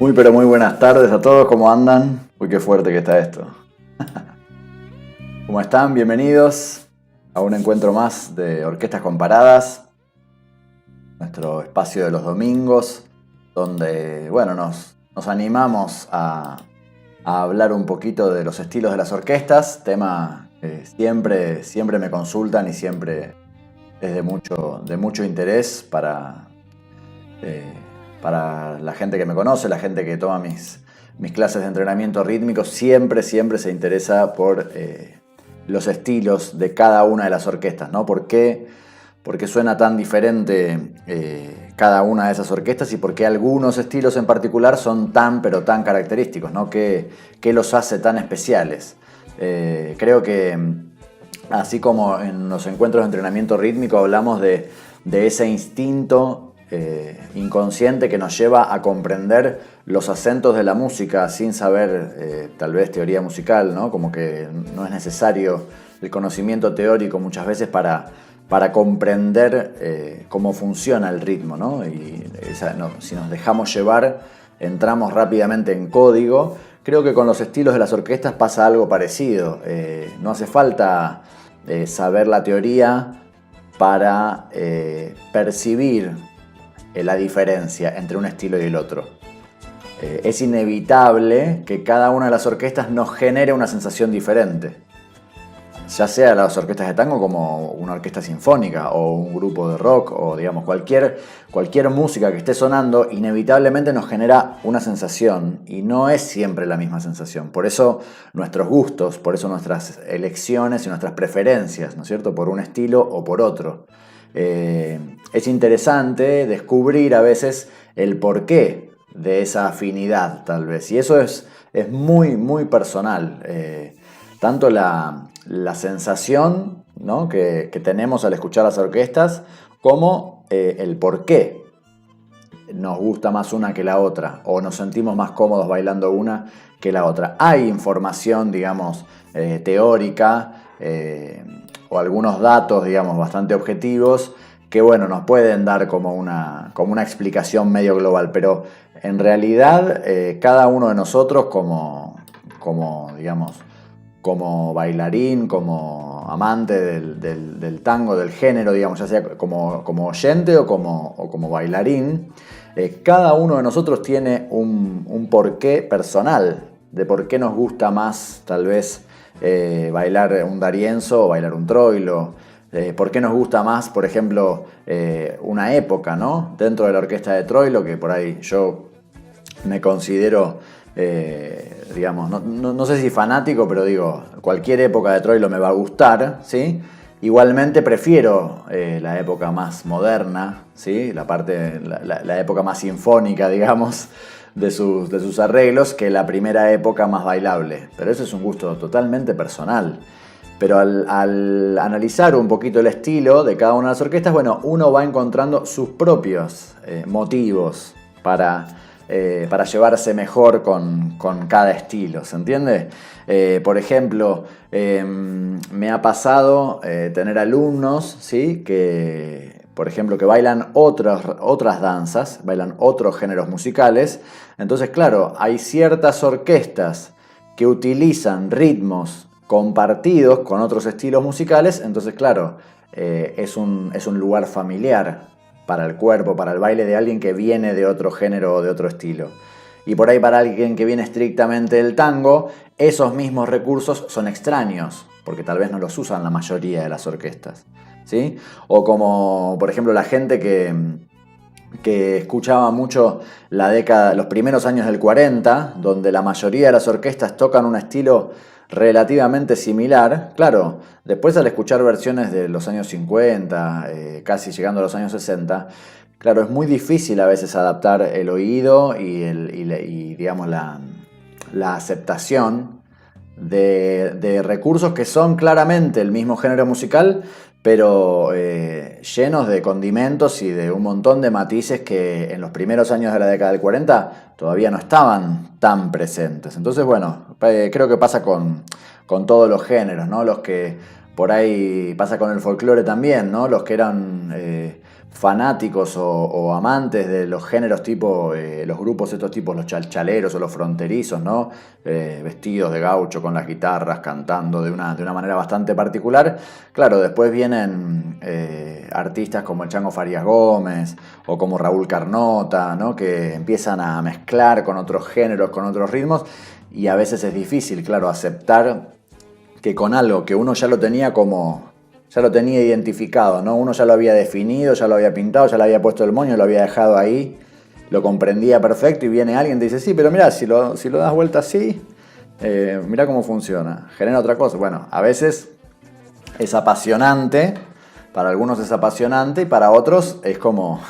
Muy pero muy buenas tardes a todos, ¿cómo andan? Uy, qué fuerte que está esto. ¿Cómo están? Bienvenidos a un encuentro más de Orquestas Comparadas, nuestro espacio de los domingos, donde, bueno, nos animamos a hablar un poquito de los estilos de las orquestas, tema que siempre me consultan y siempre es de mucho interés para la gente que me conoce, la gente que toma mis clases de entrenamiento rítmico, siempre se interesa por los estilos de cada una de las orquestas, ¿no? ¿Por qué suena tan diferente cada una de esas orquestas y por qué algunos estilos en particular son tan característicos, ¿no? ¿Qué los hace tan especiales? Creo que así como en los encuentros de entrenamiento rítmico hablamos de ese instinto inconsciente que nos lleva a comprender los acentos de la música sin saber tal vez teoría musical, ¿no? Como que no es necesario el conocimiento teórico muchas veces para comprender cómo funciona el ritmo, ¿no? Y si nos dejamos llevar, entramos rápidamente en código. Creo que con los estilos de las orquestas pasa algo parecido. No hace falta saber la teoría para percibir la diferencia entre un estilo y el otro. Es inevitable que cada una de las orquestas nos genere una sensación diferente. Ya sea las orquestas de tango como una orquesta sinfónica o un grupo de rock o digamos cualquier música que esté sonando, inevitablemente nos genera una sensación y no es siempre la misma sensación. Por eso nuestros gustos, por eso nuestras elecciones y nuestras preferencias, ¿no es cierto? Por un estilo o por otro. Es interesante descubrir a veces el porqué de esa afinidad, tal vez. Y eso es muy personal. Tanto la sensación, ¿no? que tenemos al escuchar las orquestas, como el porqué nos gusta más una que la otra, o nos sentimos más cómodos bailando una que la otra. Hay información, digamos, teórica o algunos datos, digamos, bastante objetivos que, bueno, nos pueden dar como una explicación medio global, pero en realidad cada uno de nosotros digamos, como bailarín, como amante del tango, del género, digamos, ya sea como oyente o como bailarín, cada uno de nosotros tiene un porqué personal de por qué nos gusta más tal vez bailar un D'Arienzo o bailar un troilo. ¿Por qué nos gusta más, por ejemplo, una época, ¿no? Dentro de la orquesta de troilo, que por ahí yo me considero, digamos, no sé si fanático, pero digo, cualquier época de troilo me va a gustar, ¿sí? Igualmente prefiero la época más moderna, ¿sí? La época más sinfónica, digamos, de sus arreglos, que la primera época más bailable. Pero eso es un gusto totalmente personal. Pero al analizar un poquito el estilo de cada una de las orquestas, bueno, uno va encontrando sus propios motivos para llevarse mejor con cada estilo, ¿se entiende? Por ejemplo, me ha pasado tener alumnos, ¿sí? Por ejemplo, que bailan otras danzas, bailan otros géneros musicales. Entonces, claro, hay ciertas orquestas que utilizan ritmos compartidos con otros estilos musicales, entonces claro, es un lugar familiar para el cuerpo, para el baile de alguien que viene de otro género o de otro estilo. Y por ahí para alguien que viene estrictamente del tango, esos mismos recursos son extraños, porque tal vez no los usan la mayoría de las orquestas, ¿sí? O como, por ejemplo, la gente que escuchaba mucho los primeros años del 40, donde la mayoría de las orquestas tocan un estilo relativamente similar. Claro, después al escuchar versiones de los años 50, casi llegando a los años 60, claro, es muy difícil a veces adaptar el oído y digamos, la aceptación de recursos que son claramente el mismo género musical, pero llenos de condimentos y de un montón de matices que en los primeros años de la década del 40 todavía no estaban tan presentes. Entonces, bueno, creo que pasa con todos los géneros, ¿no? Los que por ahí pasa con el folclore también, ¿no? Los que eran fanáticos o amantes de los géneros tipo, los grupos estos tipos, los chalchaleros o los fronterizos, ¿no? Vestidos de gaucho con las guitarras, cantando de una manera bastante particular. Claro, después vienen artistas como el Chango Farías Gómez o como Raúl Carnota, ¿no? Que empiezan a mezclar con otros géneros, con otros ritmos, y a veces es difícil, claro, aceptar que con algo que uno ya lo tenía identificado, ¿no? Uno ya lo había definido, ya lo había pintado, ya le había puesto el moño, lo había dejado ahí, lo comprendía perfecto, y viene alguien y te dice, sí, pero mirá, si lo das vuelta así, mirá cómo funciona, genera otra cosa. Bueno, a veces es apasionante, para algunos es apasionante y para otros es como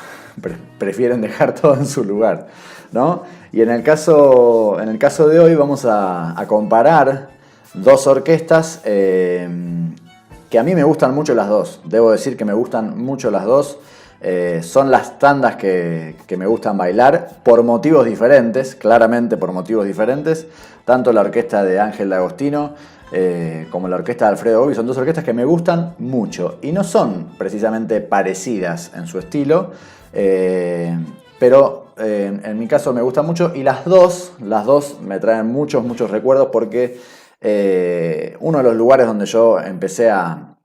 prefieren dejar todo en su lugar, ¿no? Y en el caso de hoy vamos a comparar dos orquestas que a mí me gustan mucho las dos. Debo decir que me gustan mucho las dos. Son las tandas que me gustan bailar por motivos diferentes, claramente por motivos diferentes. Tanto la orquesta de Ángel D'Agostino como la orquesta de Alfredo Bobby son dos orquestas que me gustan mucho. Y no son precisamente parecidas en su estilo, pero en mi caso me gustan mucho. Y las dos me traen muchos recuerdos porque uno de los lugares donde yo empecé a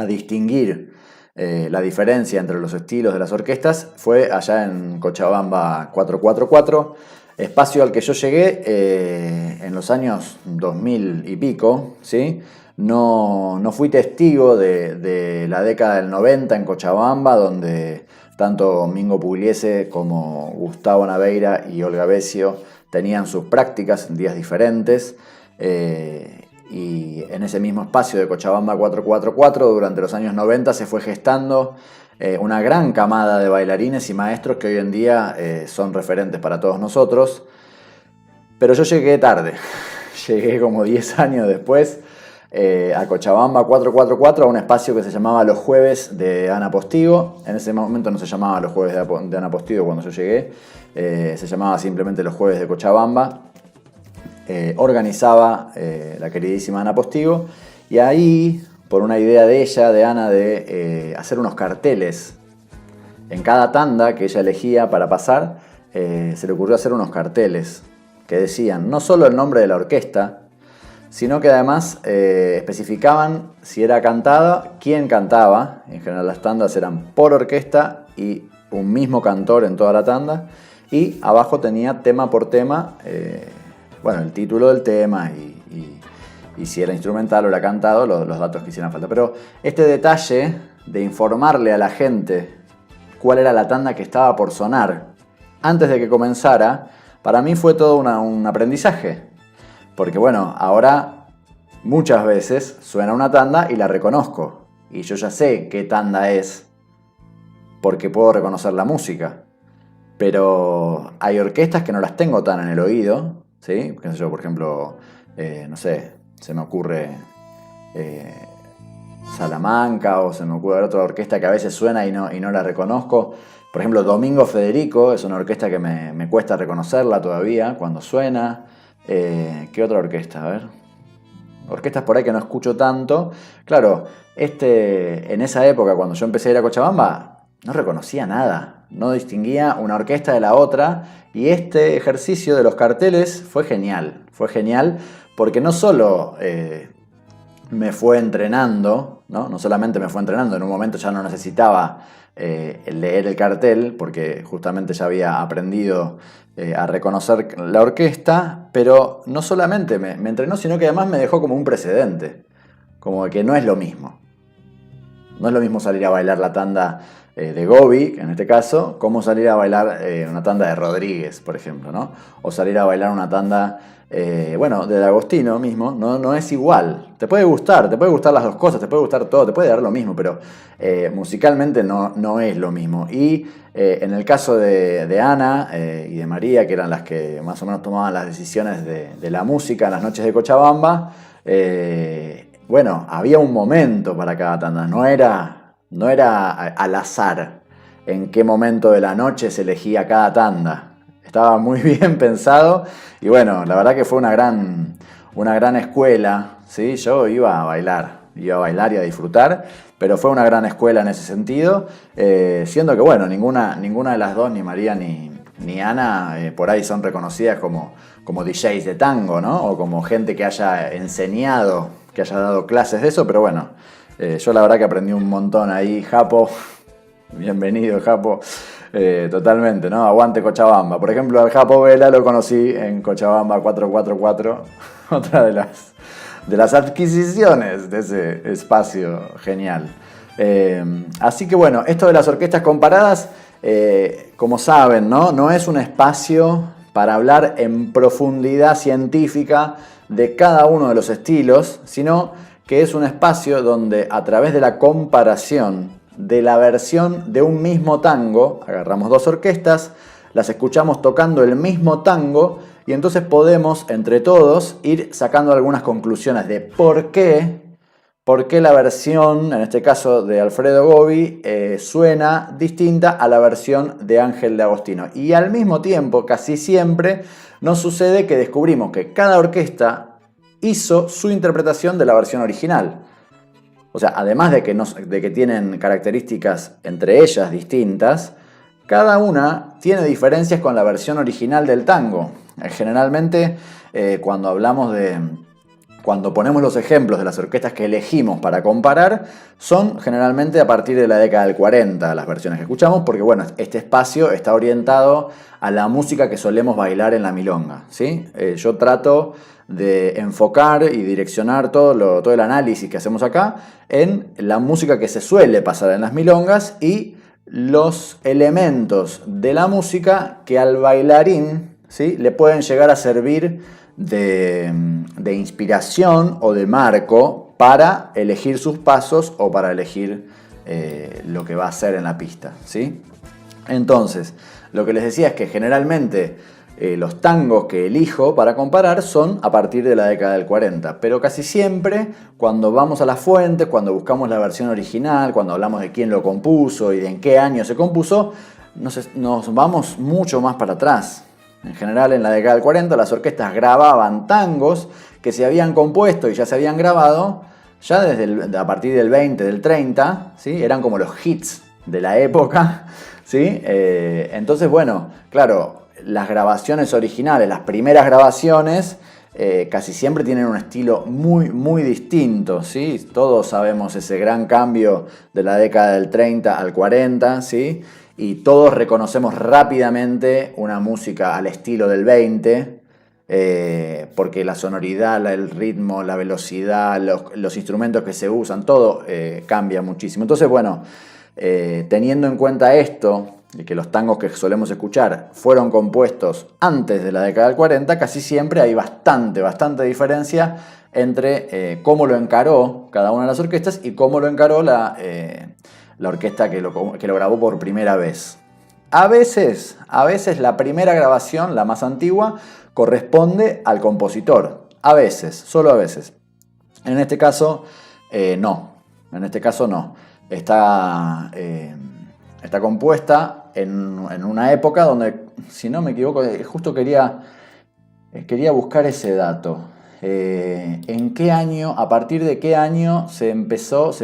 distinguir la diferencia entre los estilos de las orquestas fue allá en Cochabamba 444, espacio al que yo llegué en los años 2000 y pico, ¿sí? No fui testigo de la década del 90 en Cochabamba, donde tanto Mingo Pugliese como Gustavo Naveira y Olga Besio tenían sus prácticas en días diferentes. Y en ese mismo espacio de Cochabamba 444 durante los años 90 se fue gestando una gran camada de bailarines y maestros que hoy en día son referentes para todos nosotros. Pero yo llegué tarde, llegué como 10 años después a Cochabamba 444, a un espacio que se llamaba Los Jueves de Ana Postigo. En ese momento no se llamaba Los Jueves de Ana Postigo cuando yo llegué, se llamaba simplemente Los Jueves de Cochabamba. organizaba la queridísima Ana Postigo, y ahí, por una idea de ella, de Ana, de hacer unos carteles en cada tanda que ella elegía para pasar, se le ocurrió hacer unos carteles que decían no solo el nombre de la orquesta, sino que además especificaban si era cantada, quién cantaba. En general las tandas eran por orquesta y un mismo cantor en toda la tanda, y abajo tenía tema por tema, el título del tema y si era instrumental o era cantado, los datos que hicieran falta. Pero este detalle de informarle a la gente cuál era la tanda que estaba por sonar antes de que comenzara, para mí fue todo un aprendizaje. Porque bueno, ahora muchas veces suena una tanda y la reconozco. Y yo ya sé qué tanda es porque puedo reconocer la música. Pero hay orquestas que no las tengo tan en el oído, ¿sí? Qué sé yo, por ejemplo, no sé, se me ocurre Salamanca, o se me ocurre otra orquesta que a veces suena y no la reconozco. Por ejemplo, Domingo Federico es una orquesta que me cuesta reconocerla todavía cuando suena. ¿Qué otra orquesta? A ver. Orquestas por ahí que no escucho tanto. Claro, en esa época, cuando yo empecé a ir a Cochabamba, no reconocía nada. No distinguía una orquesta de la otra. Y este ejercicio de los carteles fue genial. Fue genial porque no solo me fue entrenando, no solamente me fue entrenando, en un momento ya no necesitaba leer el cartel, porque justamente ya había aprendido a reconocer la orquesta, pero no solamente me entrenó, sino que además me dejó como un precedente, como que no es lo mismo. No es lo mismo salir a bailar la tanda de Gobi, en este caso, como salir a bailar una tanda de Rodríguez, por ejemplo, ¿no? O salir a bailar una tanda de D'Agostino mismo, no es igual. Te puede gustar las dos cosas, te puede gustar todo, te puede dar lo mismo, pero musicalmente no es lo mismo. Y en el caso de Ana y de María, que eran las que más o menos tomaban las decisiones de la música en las noches de Cochabamba, había un momento para cada tanda, no era al azar en qué momento de la noche se elegía cada tanda. Estaba muy bien pensado y bueno, la verdad que fue una gran escuela, ¿sí? Yo iba a bailar y a disfrutar, pero fue una gran escuela en ese sentido, siendo que bueno, ninguna de las dos, ni María ni Ana, por ahí son reconocidas como DJs de tango, ¿no? O como gente que haya enseñado, que haya dado clases de eso, pero bueno, yo la verdad que aprendí un montón ahí. Japo, bienvenido Japo. Totalmente, ¿no? Aguante Cochabamba. Por ejemplo, al Japo Vela lo conocí en Cochabamba 444, otra de las adquisiciones de ese espacio genial. Así que bueno, esto de las orquestas comparadas, como saben, no es un espacio para hablar en profundidad científica de cada uno de los estilos, sino que es un espacio donde a través de la comparación de la versión de un mismo tango, agarramos dos orquestas, las escuchamos tocando el mismo tango y entonces podemos entre todos ir sacando algunas conclusiones de por qué la versión, en este caso de Alfredo Gobi, suena distinta a la versión de Ángel D'Agostino. Y al mismo tiempo, casi siempre, nos sucede que descubrimos que cada orquesta hizo su interpretación de la versión original. O sea, además de que tienen características entre ellas distintas, cada una tiene diferencias con la versión original del tango. Generalmente, cuando ponemos los ejemplos de las orquestas que elegimos para comparar, son generalmente a partir de la década del 40 las versiones que escuchamos, porque bueno, este espacio está orientado a la música que solemos bailar en la milonga, ¿sí? Yo trato de enfocar y direccionar todo el análisis que hacemos acá en la música que se suele pasar en las milongas y los elementos de la música que al bailarín, ¿sí?, le pueden llegar a servir de inspiración o de marco para elegir sus pasos o para elegir lo que va a hacer en la pista, ¿sí? Entonces, lo que les decía es que generalmente los tangos que elijo para comparar son a partir de la década del 40, pero casi siempre cuando vamos a la fuente, cuando buscamos la versión original, cuando hablamos de quién lo compuso y de en qué año se compuso, nos vamos mucho más para atrás. En general, en la década del 40, las orquestas grababan tangos que se habían compuesto y ya se habían grabado ya a partir del 20, del 30, ¿sí? Eran como los hits de la época, ¿sí? Entonces, bueno, claro, las grabaciones originales, las primeras grabaciones, casi siempre tienen un estilo muy, muy distinto, ¿sí? Todos sabemos ese gran cambio de la década del 30 al 40, ¿sí? Y todos reconocemos rápidamente una música al estilo del 20, porque la sonoridad, el ritmo, la velocidad, los instrumentos que se usan, todo cambia muchísimo. Entonces, bueno, teniendo en cuenta esto, de que los tangos que solemos escuchar fueron compuestos antes de la década del 40, casi siempre hay bastante diferencia entre cómo lo encaró cada una de las orquestas y cómo lo encaró la orquesta que lo grabó por primera vez. A veces la primera grabación, la más antigua, corresponde al compositor. A veces, solo a veces. En este caso, no. En este caso, no. Está compuesta en una época donde, si no me equivoco, justo quería buscar ese dato. ¿En qué año, a partir de qué año se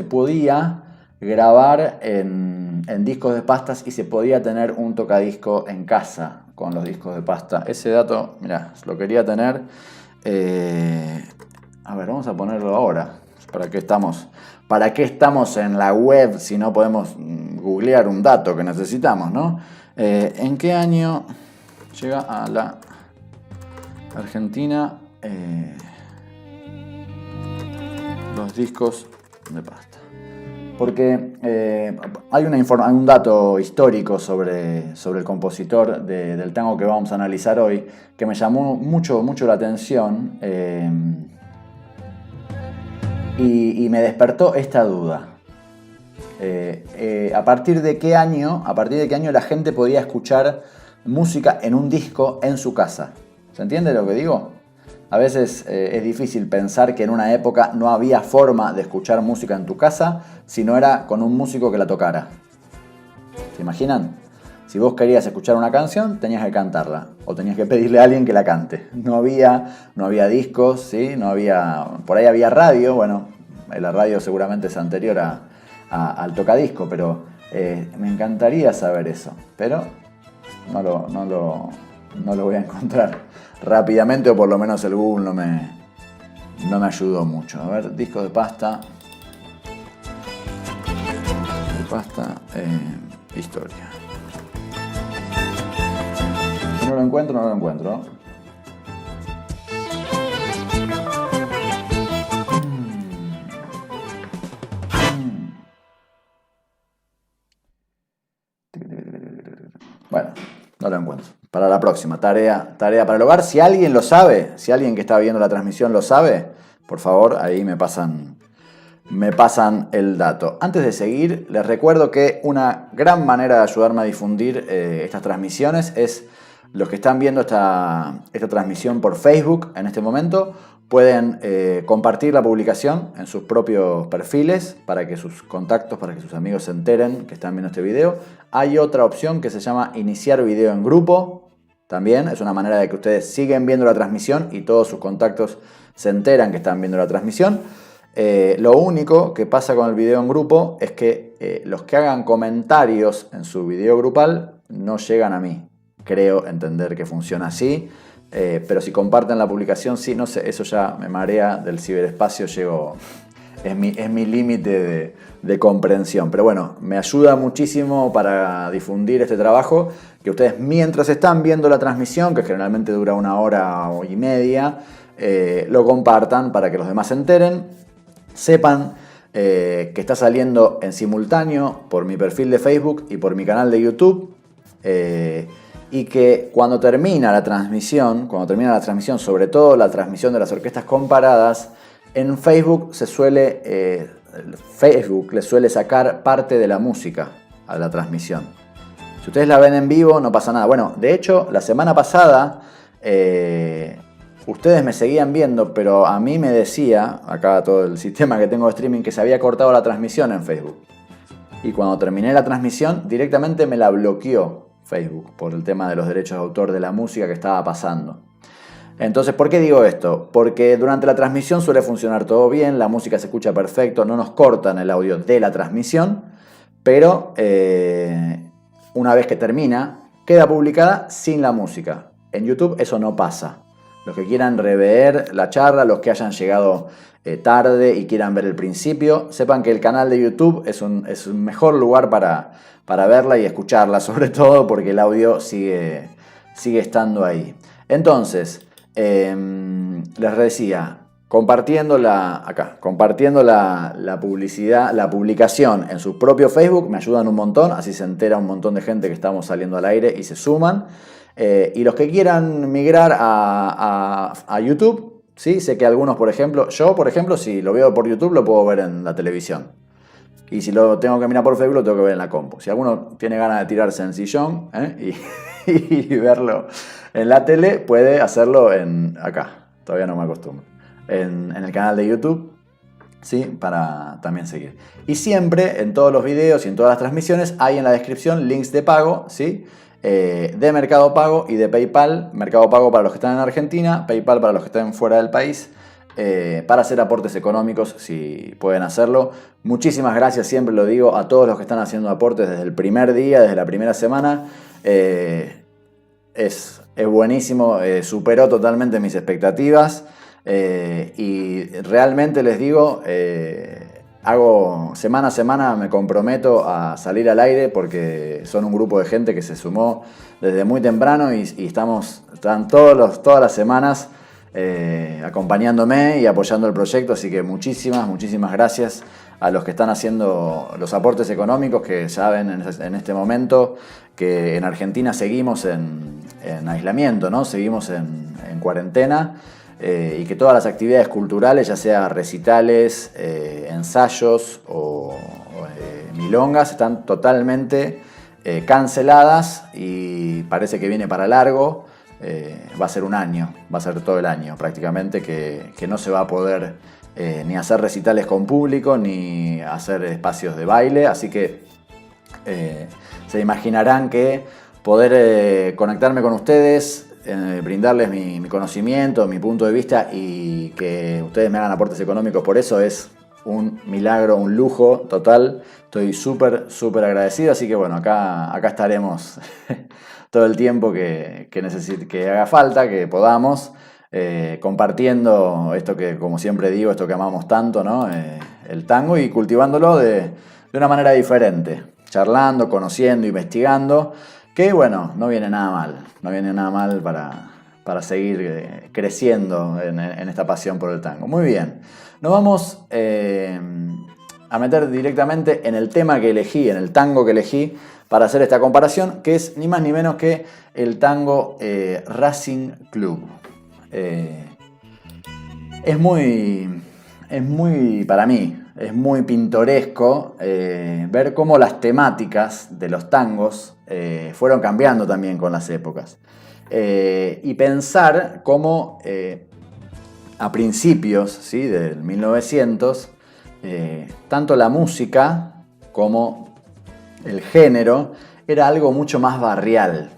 podía grabar en discos de pastas y se podía tener un tocadisco en casa con los discos de pasta? Ese dato, mirá, lo quería tener. A ver, vamos a ponerlo ahora. ¿Para qué estamos en la web si no podemos googlear un dato que necesitamos, ¿no? ¿En qué año llega a la Argentina los discos de pasta? Porque hay un dato histórico sobre el compositor del tango que vamos a analizar hoy que me llamó mucho la atención y me despertó esta duda. ¿A partir de qué año la gente podía escuchar música en un disco en su casa? ¿Se entiende lo que digo? A veces es difícil pensar que en una época no había forma de escuchar música en tu casa si no era con un músico que la tocara. ¿Se imaginan? Si vos querías escuchar una canción, tenías que cantarla o tenías que pedirle a alguien que la cante. No había discos, ¿sí? Por ahí había radio, bueno, la radio seguramente es anterior al tocadisco, pero me encantaría saber eso, pero no lo voy a encontrar rápidamente, o por lo menos el Google no me ayudó mucho. A ver, disco de pasta, historia. Si no lo encuentro. Bueno, no lo encuentro. Para la próxima, tarea para el hogar. Si alguien lo sabe, si alguien que está viendo la transmisión lo sabe, por favor, ahí me pasan el dato. Antes de seguir, les recuerdo que una gran manera de ayudarme a difundir estas transmisiones es los que están viendo esta transmisión por Facebook en este momento. Pueden compartir la publicación en sus propios perfiles para que sus contactos, para que sus amigos se enteren que están viendo este video. Hay otra opción que se llama iniciar video en grupo. También es una manera de que ustedes siguen viendo la transmisión y todos sus contactos se enteran que están viendo la transmisión. Lo único que pasa con el video en grupo es que los que hagan comentarios en su video grupal no llegan a mí. Creo entender que funciona así. Pero si comparten la publicación, sí, no sé, eso ya me marea del ciberespacio, es mi límite de comprensión. Pero bueno, me ayuda muchísimo para difundir este trabajo, que ustedes mientras están viendo la transmisión, que generalmente dura 1 hora y media, lo compartan para que los demás se enteren, sepan que está saliendo en simultáneo por mi perfil de Facebook y por mi canal de YouTube. Y que cuando termina la transmisión, sobre todo la transmisión de las orquestas comparadas, en Facebook Facebook le suele sacar parte de la música a la transmisión. Si ustedes la ven en vivo, no pasa nada. Bueno, de hecho, la semana pasada ustedes me seguían viendo, pero a mí me decía, acá todo el sistema que tengo de streaming, que se había cortado la transmisión en Facebook. Y cuando terminé la transmisión, directamente me la bloqueó Facebook, por el tema de los derechos de autor de la música que estaba pasando. Entonces, ¿por qué digo esto? Porque durante la transmisión suele funcionar todo bien, la música se escucha perfecto, no nos cortan el audio de la transmisión, pero una vez que termina, queda publicada sin la música. En YouTube eso no pasa. Los que quieran rever la charla, los que hayan llegado tarde y quieran ver el principio, sepan que el canal de YouTube es un mejor lugar para verla y escucharla, sobre todo porque el audio sigue estando ahí. Entonces, les decía, compartiendo la publicidad, la publicación en su propio Facebook, me ayudan un montón, así se entera un montón de gente que estamos saliendo al aire y se suman. Y los que quieran migrar a YouTube, ¿sí? Sé que algunos, por ejemplo, si lo veo por YouTube lo puedo ver en la televisión. Y si lo tengo que mirar por Facebook lo tengo que ver en la compu. Si alguno tiene ganas de tirarse en sillón y verlo en la tele, puede hacerlo acá. Todavía no me acostumbro. En el canal de YouTube, ¿sí? Para también seguir. Y siempre en todos los videos y en todas las transmisiones hay en la descripción links de pago, ¿sí? De Mercado Pago y de PayPal. Mercado Pago para los que están en Argentina, PayPal para los que estén fuera del país, para hacer aportes económicos si pueden hacerlo. Muchísimas gracias, siempre lo digo, a todos los que están haciendo aportes desde el primer día, desde la primera semana. Es buenísimo, superó totalmente mis expectativas y realmente les digo, hago semana a semana, me comprometo a salir al aire porque son un grupo de gente que se sumó desde muy temprano y están todas las semanas acompañándome y apoyando el proyecto, así que muchísimas gracias a los que están haciendo los aportes económicos, que saben en este momento que en Argentina seguimos en aislamiento, ¿no? Seguimos en cuarentena. Y que todas las actividades culturales, ya sea recitales, ensayos o milongas, están totalmente canceladas y parece que viene para largo. Va a ser un año, va a ser todo el año prácticamente, que no se va a poder ni hacer recitales con público, ni hacer espacios de baile, así que se imaginarán que poder conectarme con ustedes, brindarles mi conocimiento, mi punto de vista y que ustedes me hagan aportes económicos por eso es un milagro, un lujo total. Estoy súper agradecido, así que bueno, acá estaremos todo el tiempo que haga falta, que podamos, compartiendo esto que, como siempre digo, esto que amamos tanto, ¿no? El tango, y cultivándolo de una manera diferente, charlando, conociendo, investigando. Que bueno, no viene nada mal para seguir creciendo en esta pasión por el tango. Muy bien, nos vamos a meter directamente en el tema que elegí, en el tango que elegí para hacer esta comparación, que es ni más ni menos que el tango Racing Club. Es muy, para mí, es muy pintoresco ver cómo las temáticas de los tangos fueron cambiando también con las épocas. Y pensar cómo a principios, ¿sí?, del 1900, tanto la música como el género era algo mucho más barrial.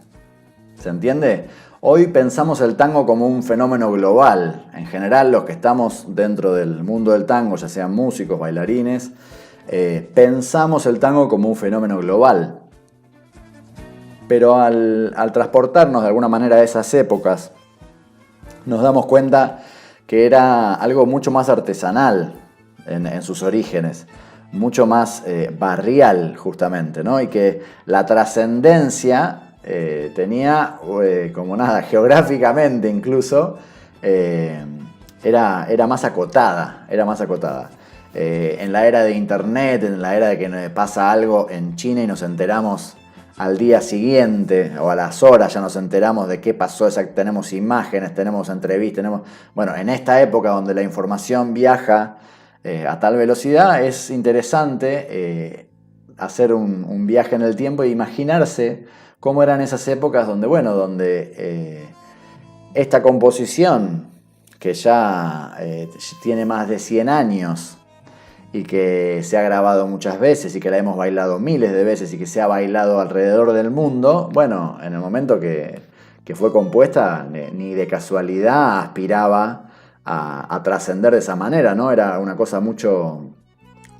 ¿Se entiende? Hoy pensamos el tango como un fenómeno global. En general, los que estamos dentro del mundo del tango, ya sean músicos, bailarines, pensamos el tango como un fenómeno global. Pero al transportarnos de alguna manera a esas épocas, nos damos cuenta que era algo mucho más artesanal en sus orígenes, mucho más barrial justamente, ¿no? Y que la trascendencia tenía, como nada, geográficamente incluso, era más acotada, en la era de internet, en la era de que pasa algo en China y nos enteramos al día siguiente o a las horas ya nos enteramos de qué pasó, tenemos imágenes, tenemos entrevistas, bueno, en esta época donde la información viaja a tal velocidad, es interesante hacer un viaje en el tiempo e imaginarse cómo eran esas épocas donde esta composición, que ya tiene más de 100 años y que se ha grabado muchas veces y que la hemos bailado miles de veces y que se ha bailado alrededor del mundo, bueno, en el momento que fue compuesta, ni de casualidad aspiraba a trascender de esa manera, ¿no? Era una cosa mucho,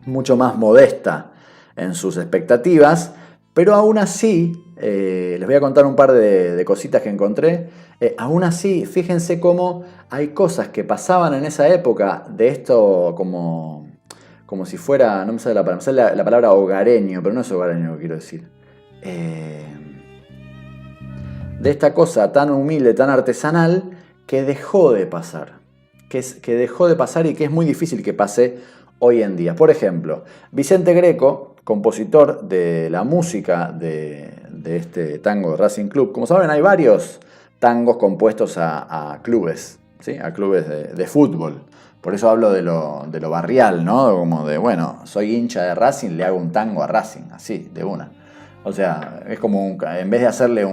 mucho más modesta en sus expectativas, pero aún así, les voy a contar un par de cositas que encontré. Aún así, fíjense cómo hay cosas que pasaban en esa época de esto como si fuera, no me sale la palabra hogareño, pero no es hogareño lo que quiero decir. De esta cosa tan humilde, tan artesanal, que dejó de pasar. Que dejó de pasar y que es muy difícil que pase hoy en día. Por ejemplo, Vicente Greco, compositor de la música de este tango Racing Club. Como saben, hay varios tangos compuestos a clubes, ¿sí? A clubes de fútbol. Por eso hablo de lo barrial, ¿no? Como de, bueno, soy hincha de Racing, le hago un tango a Racing, así, de una. O sea, es como, en vez de hacerle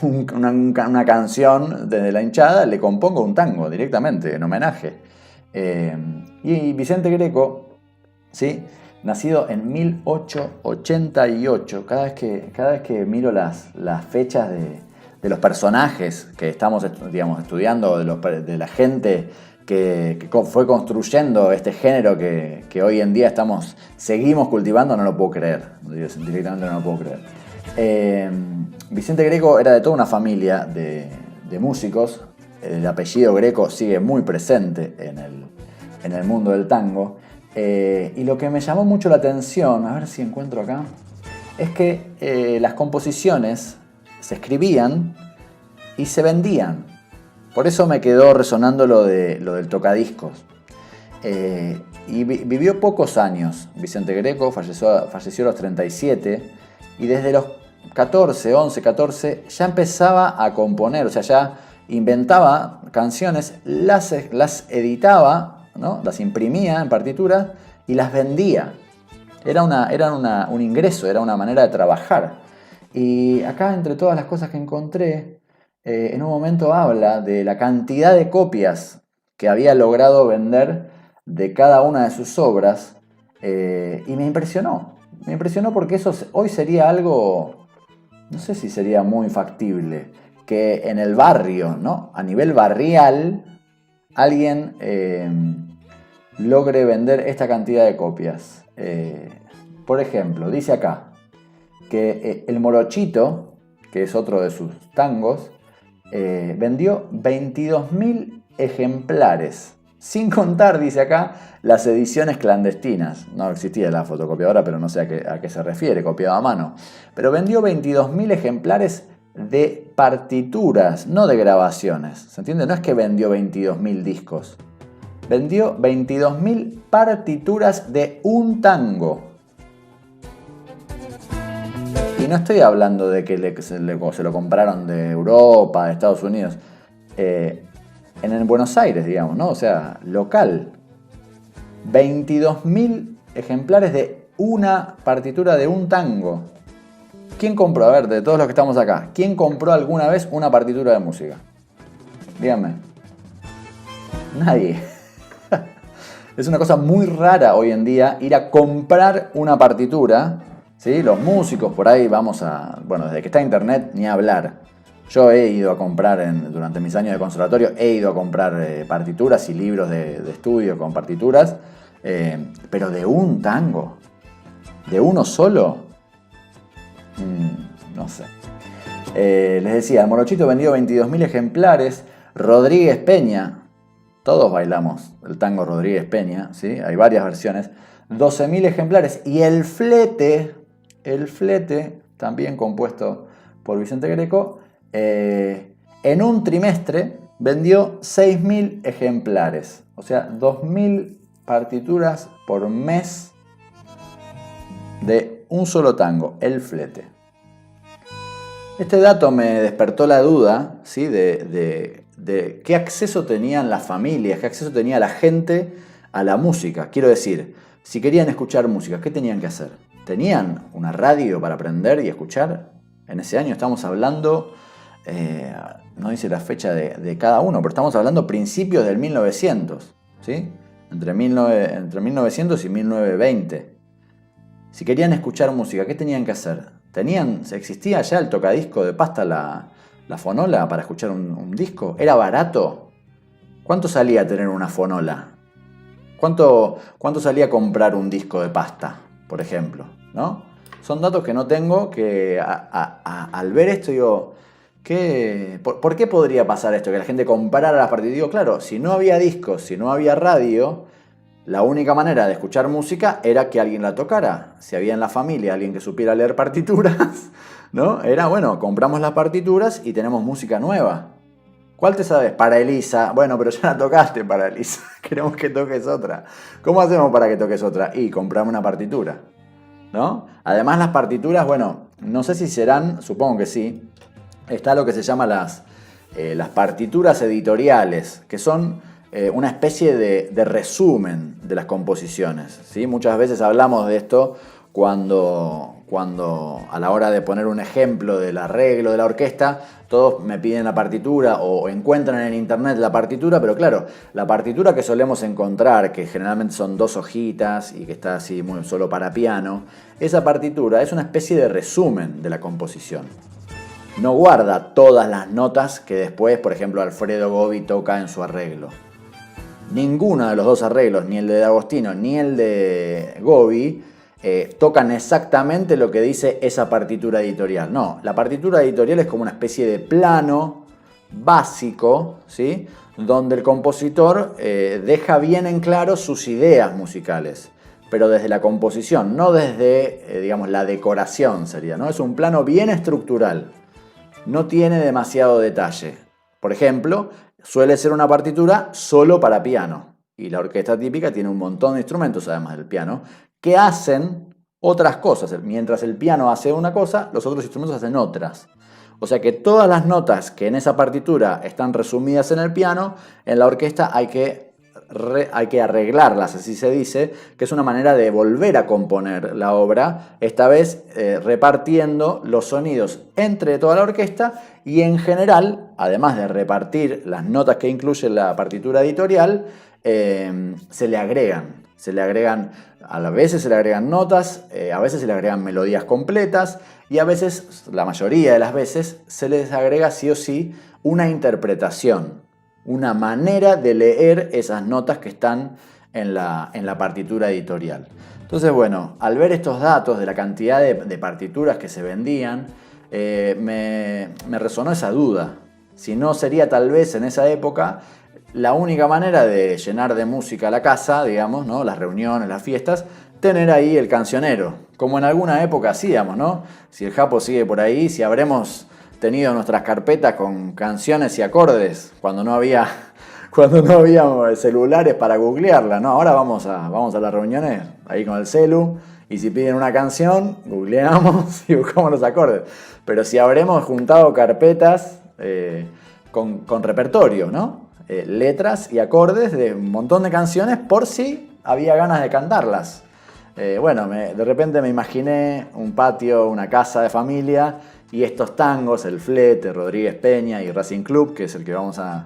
una canción desde la hinchada, le compongo un tango directamente, en homenaje. Y Vicente Greco, ¿sí? Nacido en 1888, cada vez que miro las fechas de los personajes que estamos, digamos, estudiando, de la gente que fue construyendo este género que hoy en día seguimos cultivando, no lo puedo creer. Directamente no lo puedo creer. Vicente Greco era de toda una familia de músicos. El apellido Greco sigue muy presente en el mundo del tango. Y lo que me llamó mucho la atención, a ver si encuentro acá, es que las composiciones se escribían y se vendían. Por eso me quedó resonando lo del tocadiscos. Y vivió pocos años. Vicente Greco falleció a los 37 y desde los 11, 14 ya empezaba a componer, o sea, ya inventaba canciones, las editaba, ¿no? Las imprimía en partituras y las vendía. Era un ingreso, era una manera de trabajar. Y acá, entre todas las cosas que encontré, en un momento habla de la cantidad de copias que había logrado vender de cada una de sus obras, y me impresionó. Me impresionó porque eso hoy sería algo, no sé si sería muy factible, que en el barrio, ¿no? A nivel barrial, alguien logre vender esta cantidad de copias. Por ejemplo, dice acá que el Morochito, que es otro de sus tangos, vendió 22.000 ejemplares. Sin contar, dice acá, las ediciones clandestinas. No existía la fotocopiadora, pero no sé a qué se refiere, copiado a mano. Pero vendió 22.000 ejemplares de partituras, no de grabaciones. ¿Se entiende? No es que vendió 22.000 discos. Vendió 22.000 partituras de un tango. Y no estoy hablando de que se lo compraron de Europa, de Estados Unidos. En Buenos Aires, digamos, ¿no? O sea, local. 22.000 ejemplares de una partitura de un tango. ¿Quién compró? A ver, de todos los que estamos acá, ¿quién compró alguna vez una partitura de música? Díganme. Nadie. Es una cosa muy rara hoy en día ir a comprar una partitura, ¿sí? Los músicos por ahí bueno, desde que está internet ni hablar. Yo he ido a comprar, durante mis años de conservatorio, he ido a comprar partituras y libros de estudio con partituras, pero de un tango, de uno solo, no sé. Les decía, el Morochito vendió 22.000 ejemplares, Rodríguez Peña, todos bailamos el tango Rodríguez Peña, ¿sí? Hay varias versiones, 12.000 ejemplares, y el flete, también compuesto por Vicente Greco, en un trimestre vendió 6.000 ejemplares, o sea, 2.000 partituras por mes de un solo tango, el flete. Este dato me despertó la duda, ¿sí? de qué acceso tenían las familias, qué acceso tenía la gente a la música. Quiero decir, si querían escuchar música, ¿qué tenían que hacer? ¿Tenían una radio para aprender y escuchar? En ese año estamos hablando, no dice la fecha de cada uno, pero estamos hablando principios del 1900, ¿sí? entre 1900 y 1920. Si querían escuchar música, ¿qué tenían que hacer? ¿Existía ya el tocadisco de pasta, la fonola, para escuchar un disco? ¿Era barato? ¿Cuánto salía tener una fonola? ¿Cuánto salía comprar un disco de pasta, por ejemplo? ¿No? Son datos que no tengo, que al ver esto digo, ¿por qué podría pasar esto? Que la gente comprara las partituras. Digo, claro, si no había discos, si no había radio, la única manera de escuchar música era que alguien la tocara. Si había en la familia alguien que supiera leer partituras, ¿no? Era, bueno, compramos las partituras y tenemos música nueva. ¿Cuál te sabes? Para Elisa. Bueno, pero ya la tocaste para Elisa. Queremos que toques otra. ¿Cómo hacemos para que toques otra? Y compramos una partitura, ¿no? Además las partituras, bueno, no sé si serán, supongo que sí. Está lo que se llama las partituras editoriales, que son una especie de resumen de las composiciones, ¿sí? Muchas veces hablamos de esto cuando a la hora de poner un ejemplo del arreglo de la orquesta, todos me piden la partitura o encuentran en internet la partitura, pero claro, la partitura que solemos encontrar, que generalmente son 2 hojitas y que está así muy solo para piano, esa partitura es una especie de resumen de la composición. No guarda todas las notas que después, por ejemplo, Alfredo Gobi toca en su arreglo. Ninguno de los 2 arreglos, ni el de D'Agostino ni el de Gobi, tocan exactamente lo que dice esa partitura editorial. No, la partitura editorial es como una especie de plano básico, ¿sí? Donde el compositor deja bien en claro sus ideas musicales, pero desde la composición, no desde, digamos, la decoración sería, ¿no? Es un plano bien estructural, no tiene demasiado detalle. Por ejemplo, suele ser una partitura solo para piano, y la orquesta típica tiene un montón de instrumentos, además del piano, que hacen otras cosas. Mientras el piano hace una cosa, los otros instrumentos hacen otras. O sea que todas las notas que en esa partitura están resumidas en el piano, en la orquesta hay que arreglarlas, así se dice, que es una manera de volver a componer la obra, esta vez repartiendo los sonidos entre toda la orquesta y en general, además de repartir las notas que incluye la partitura editorial, se le agregan, a veces se le agregan notas, a veces se le agregan melodías completas y a veces, la mayoría de las veces, se les agrega sí o sí una interpretación, una manera de leer esas notas que están en la partitura editorial. Entonces, bueno, al ver estos datos de la cantidad de partituras que se vendían, me resonó esa duda. Si no sería tal vez en esa época la única manera de llenar de música la casa, digamos, ¿no? Las reuniones, las fiestas, tener ahí el cancionero, como en alguna época hacíamos, ¿no? Si el Japo sigue por ahí, si habremos tenido nuestras carpetas con canciones y acordes cuando no había celulares para googlearla, ¿no? Ahora vamos a las reuniones ahí con el celu y si piden una canción, googleamos y buscamos los acordes. Pero si habremos juntado carpetas con repertorio, ¿no? Letras y acordes de un montón de canciones por si había ganas de cantarlas. De repente me imaginé un patio, una casa de familia y estos tangos, el Flete, Rodríguez Peña y Racing Club, que es el que vamos a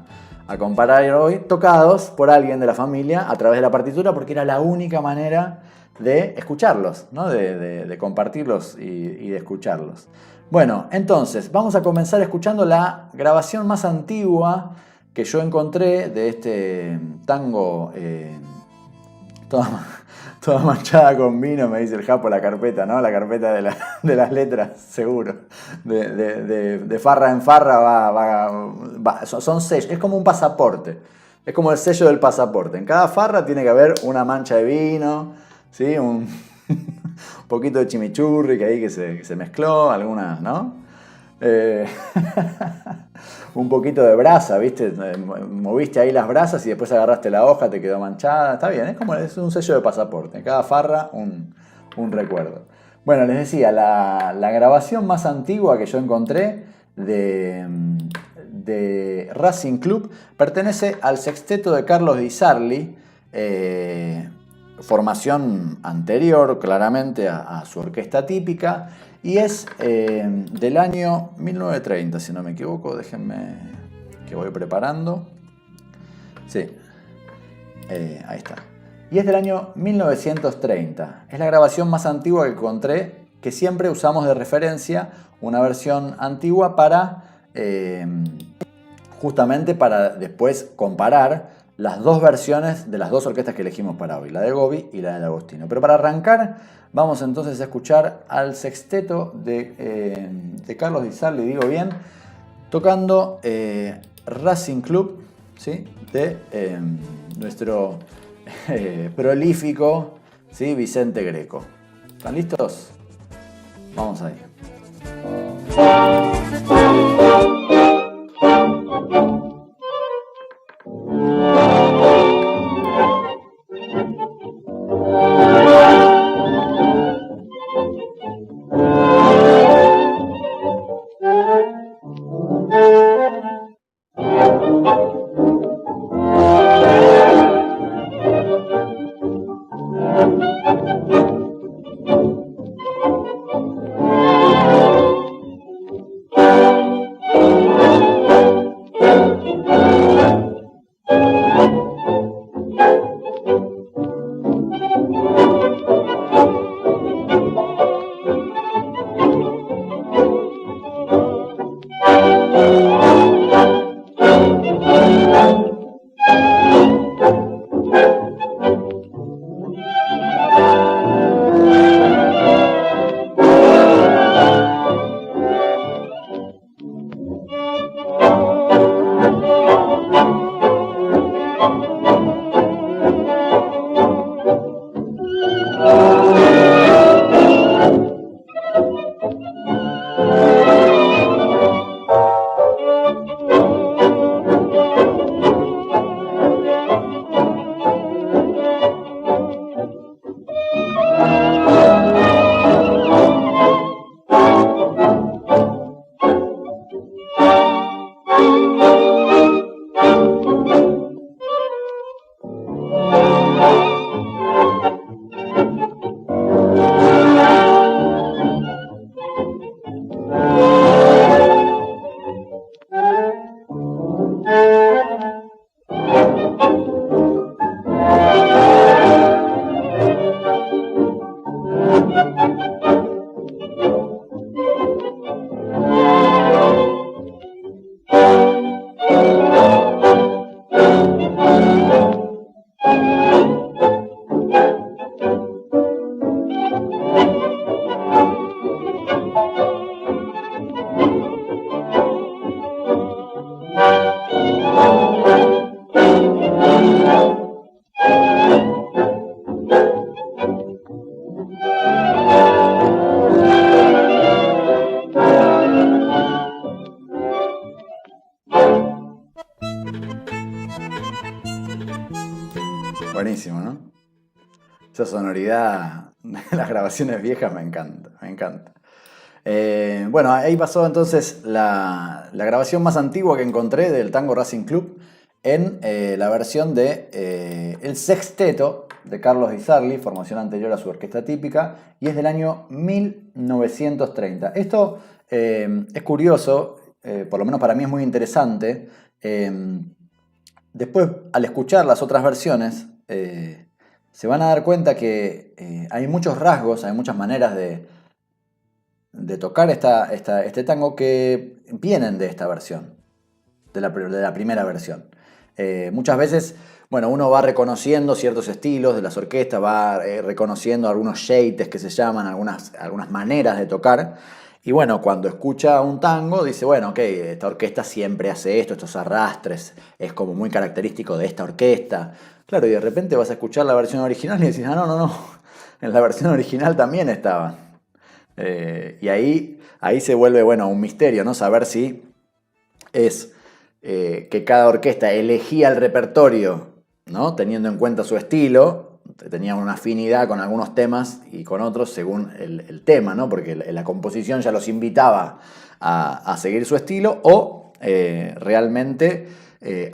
comparar hoy, tocados por alguien de la familia a través de la partitura porque era la única manera de escucharlos, ¿no? de compartirlos y de escucharlos. Bueno, entonces vamos a comenzar escuchando la grabación más antigua que yo encontré de este tango toda manchada con vino, me dice el Japo, la carpeta, ¿no? La carpeta de las letras, seguro. De farra en farra son sellos, es como un pasaporte. Es como el sello del pasaporte. En cada farra tiene que haber una mancha de vino, ¿sí? Un poquito de chimichurri que ahí que se mezcló, algunas, ¿no? Un poquito de brasa, ¿viste? Moviste ahí las brasas y después agarraste la hoja, te quedó manchada. Está bien, es un sello de pasaporte. En cada farra un recuerdo. Bueno, les decía, la grabación más antigua que yo encontré de Racing Club pertenece al sexteto de Carlos Di Sarli, formación anterior claramente a su orquesta típica. Y es del año 1930, si no me equivoco. Déjenme que voy preparando. Sí, ahí está. y es del año 1930. Es la grabación más antigua que encontré, que siempre usamos de referencia una versión antigua para justamente para después comparar las dos versiones de las dos orquestas que elegimos para hoy, la de Gobi y la de Agostino. Pero para arrancar, vamos entonces a escuchar al sexteto de Carlos Di Sarli, digo bien, tocando Racing Club, ¿sí? De nuestro prolífico, ¿sí? Vicente Greco. ¿Están listos? Vamos ahí. Buenísimo, ¿no? Esa sonoridad de las grabaciones viejas me encanta, me encanta. Bueno, ahí pasó entonces la grabación más antigua que encontré del Tango Racing Club en la versión de El Sexteto de Carlos Di Sarli, formación anterior a su orquesta típica, y es del año 1930. Esto es curioso, por lo menos para mí es muy interesante. Después, al escuchar las otras versiones, se van a dar cuenta que hay muchos rasgos, hay muchas maneras de tocar este tango que vienen de esta versión, de la primera versión. Muchas veces, bueno, uno va reconociendo ciertos estilos de las orquestas, va reconociendo algunos shades que se llaman, algunas maneras de tocar. Y bueno, cuando escucha un tango, dice, bueno, ok, esta orquesta siempre hace esto, estos arrastres, es como muy característico de esta orquesta. Claro, y de repente vas a escuchar la versión original y decís, no, en la versión original también estaba. Y ahí se vuelve, bueno, un misterio, ¿no? Saber si es que cada orquesta elegía el repertorio, ¿no? Teniendo en cuenta su estilo, tenía una afinidad con algunos temas y con otros según el tema, ¿no? Porque la composición ya los invitaba a seguir su estilo, o realmente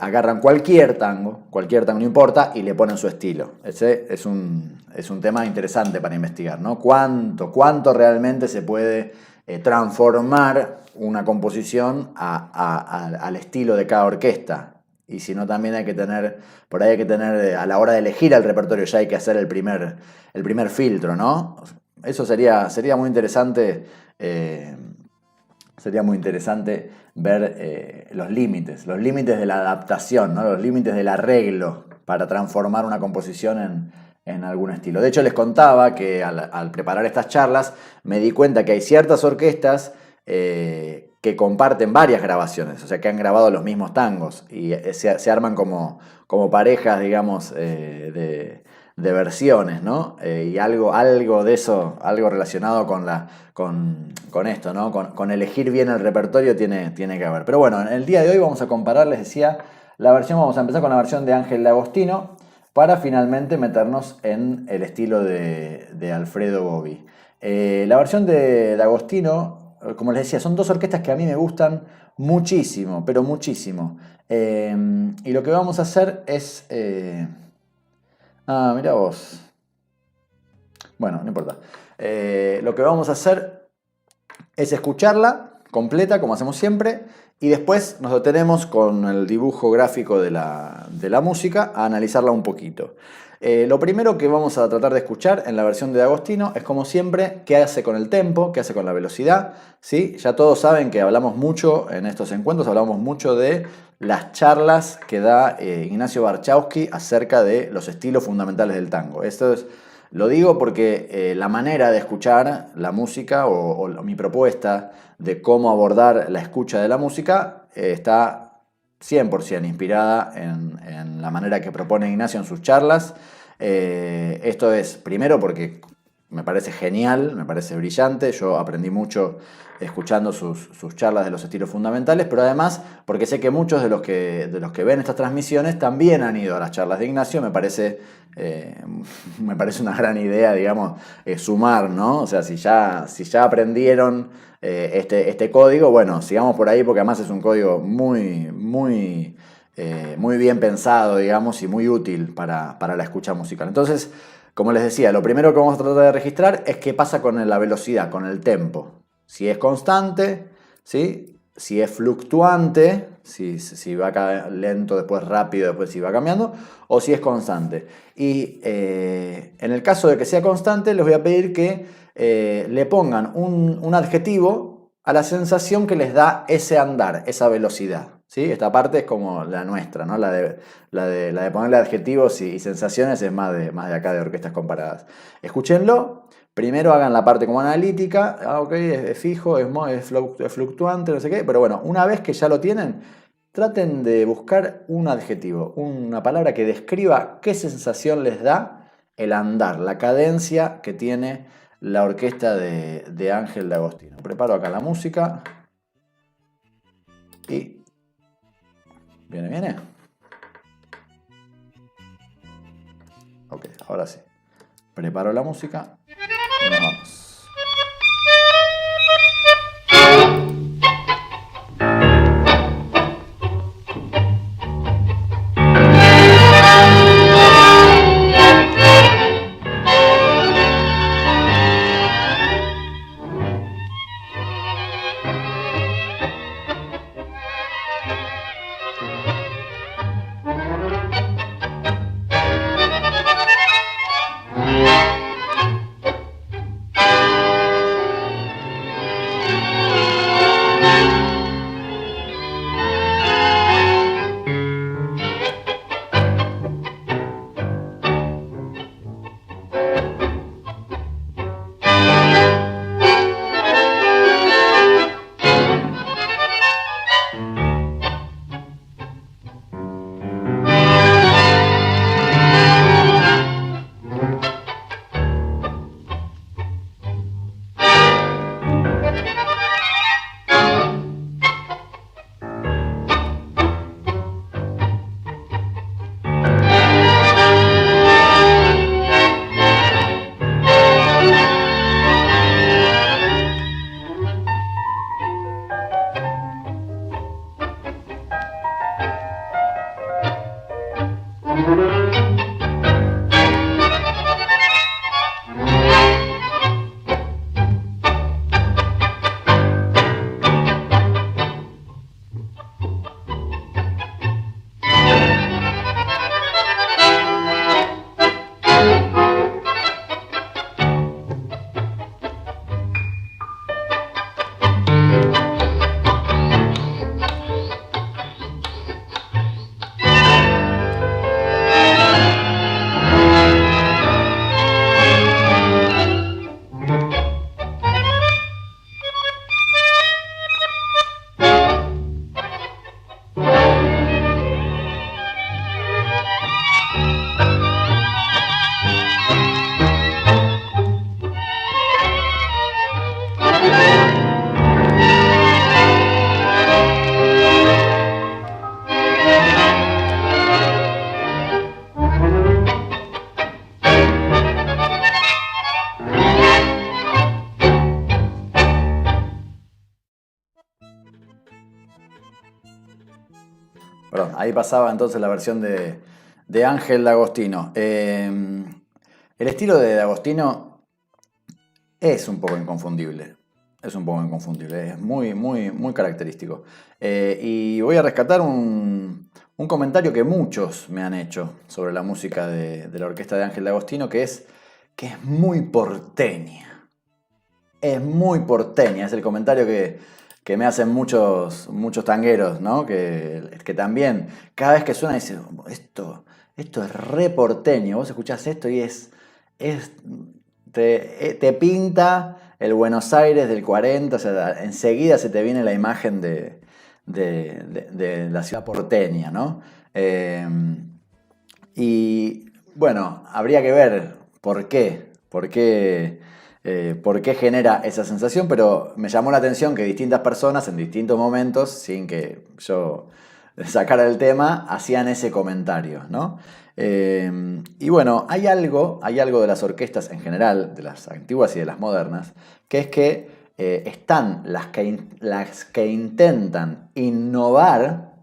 agarran cualquier tango, no importa, y le ponen su estilo. Ese es un tema interesante para investigar, ¿no? ¿Cuánto realmente se puede transformar una composición al estilo de cada orquesta? y si no también hay que tener, por ahí hay que tener, a la hora de elegir el repertorio ya hay que hacer el primer filtro, ¿no? Eso sería muy interesante. Sería muy interesante ver los límites de la adaptación, ¿no? Los límites del arreglo para transformar una composición en algún estilo. De hecho, les contaba que al preparar estas charlas me di cuenta que hay ciertas orquestas que comparten varias grabaciones, o sea, que han grabado los mismos tangos y se arman como parejas, digamos, de versiones, ¿no? Y algo de eso, algo relacionado con esto, ¿no? Con elegir bien el repertorio tiene que haber. Pero bueno, en el día de hoy vamos a comparar, les decía, vamos a empezar con la versión de Ángel D'Agostino para finalmente meternos en el estilo de Alfredo Gobbi. La versión de D'Agostino, como les decía, son dos orquestas que a mí me gustan muchísimo, pero muchísimo. Y lo que vamos a hacer es... mirá vos. Bueno, no importa. Lo que vamos a hacer es escucharla completa, como hacemos siempre, y después nos detenemos con el dibujo gráfico de la música a analizarla un poquito. Lo primero que vamos a tratar de escuchar en la versión de D'Agostino es, como siempre, qué hace con el tempo, qué hace con la velocidad, ¿sí? Ya todos saben que hablamos mucho en estos encuentros, hablamos mucho de las charlas que da Ignacio Barchowski acerca de los estilos fundamentales del tango. Esto lo digo porque la manera de escuchar la música o mi propuesta de cómo abordar la escucha de la música está 100% inspirada en la manera que propone Ignacio en sus charlas. Esto es, primero, porque me parece genial, me parece brillante. Yo aprendí mucho escuchando sus charlas de los estilos fundamentales, pero además porque sé que muchos de los que ven estas transmisiones también han ido a las charlas de Ignacio. Me parece una gran idea, digamos, sumar, ¿no? O sea, si ya aprendieron este código, bueno, sigamos por ahí, porque además es un código muy bien pensado, digamos, y muy útil para la escucha musical. Entonces, como les decía, lo primero que vamos a tratar de registrar es qué pasa con la velocidad, con el tempo. Si es constante, ¿sí? Si es fluctuante, si va lento, después rápido, después si va cambiando, o si es constante. Y en el caso de que sea constante, les voy a pedir que le pongan un adjetivo a la sensación que les da ese andar, esa velocidad. ¿Sí? Esta parte es como la nuestra, ¿no? La de ponerle adjetivos y sensaciones es más de acá, de orquestas comparadas. Escúchenlo. Primero hagan la parte como analítica. Ok, es fijo, es fluctuante, no sé qué. Pero bueno, una vez que ya lo tienen, traten de buscar un adjetivo, una palabra que describa qué sensación les da el andar, la cadencia que tiene la orquesta de Ángel D'Agostino. Preparo acá la música. Y... ¿Viene? Ok, ahora sí. Preparo la música y nos vamos. Perdón, ahí pasaba entonces la versión de Ángel D'Agostino. El estilo de D'Agostino es un poco inconfundible. Es un poco inconfundible, es muy, muy, muy característico. Y voy a rescatar un comentario que muchos me han hecho sobre la música de la orquesta de Ángel D'Agostino, que es muy porteña. Es muy porteña, es el comentario que me hacen muchos tangueros, ¿no? Que también, cada vez que suena, dicen, esto es re porteño. Vos escuchás esto y te pinta el Buenos Aires del 40, o sea, enseguida se te viene la imagen de la ciudad porteña, ¿no? Y bueno, habría que ver por qué genera esa sensación, pero me llamó la atención que distintas personas en distintos momentos, sin que yo sacara el tema, hacían ese comentario, ¿no? Y bueno, hay algo de las orquestas en general, de las antiguas y de las modernas, que es que están las que intentan innovar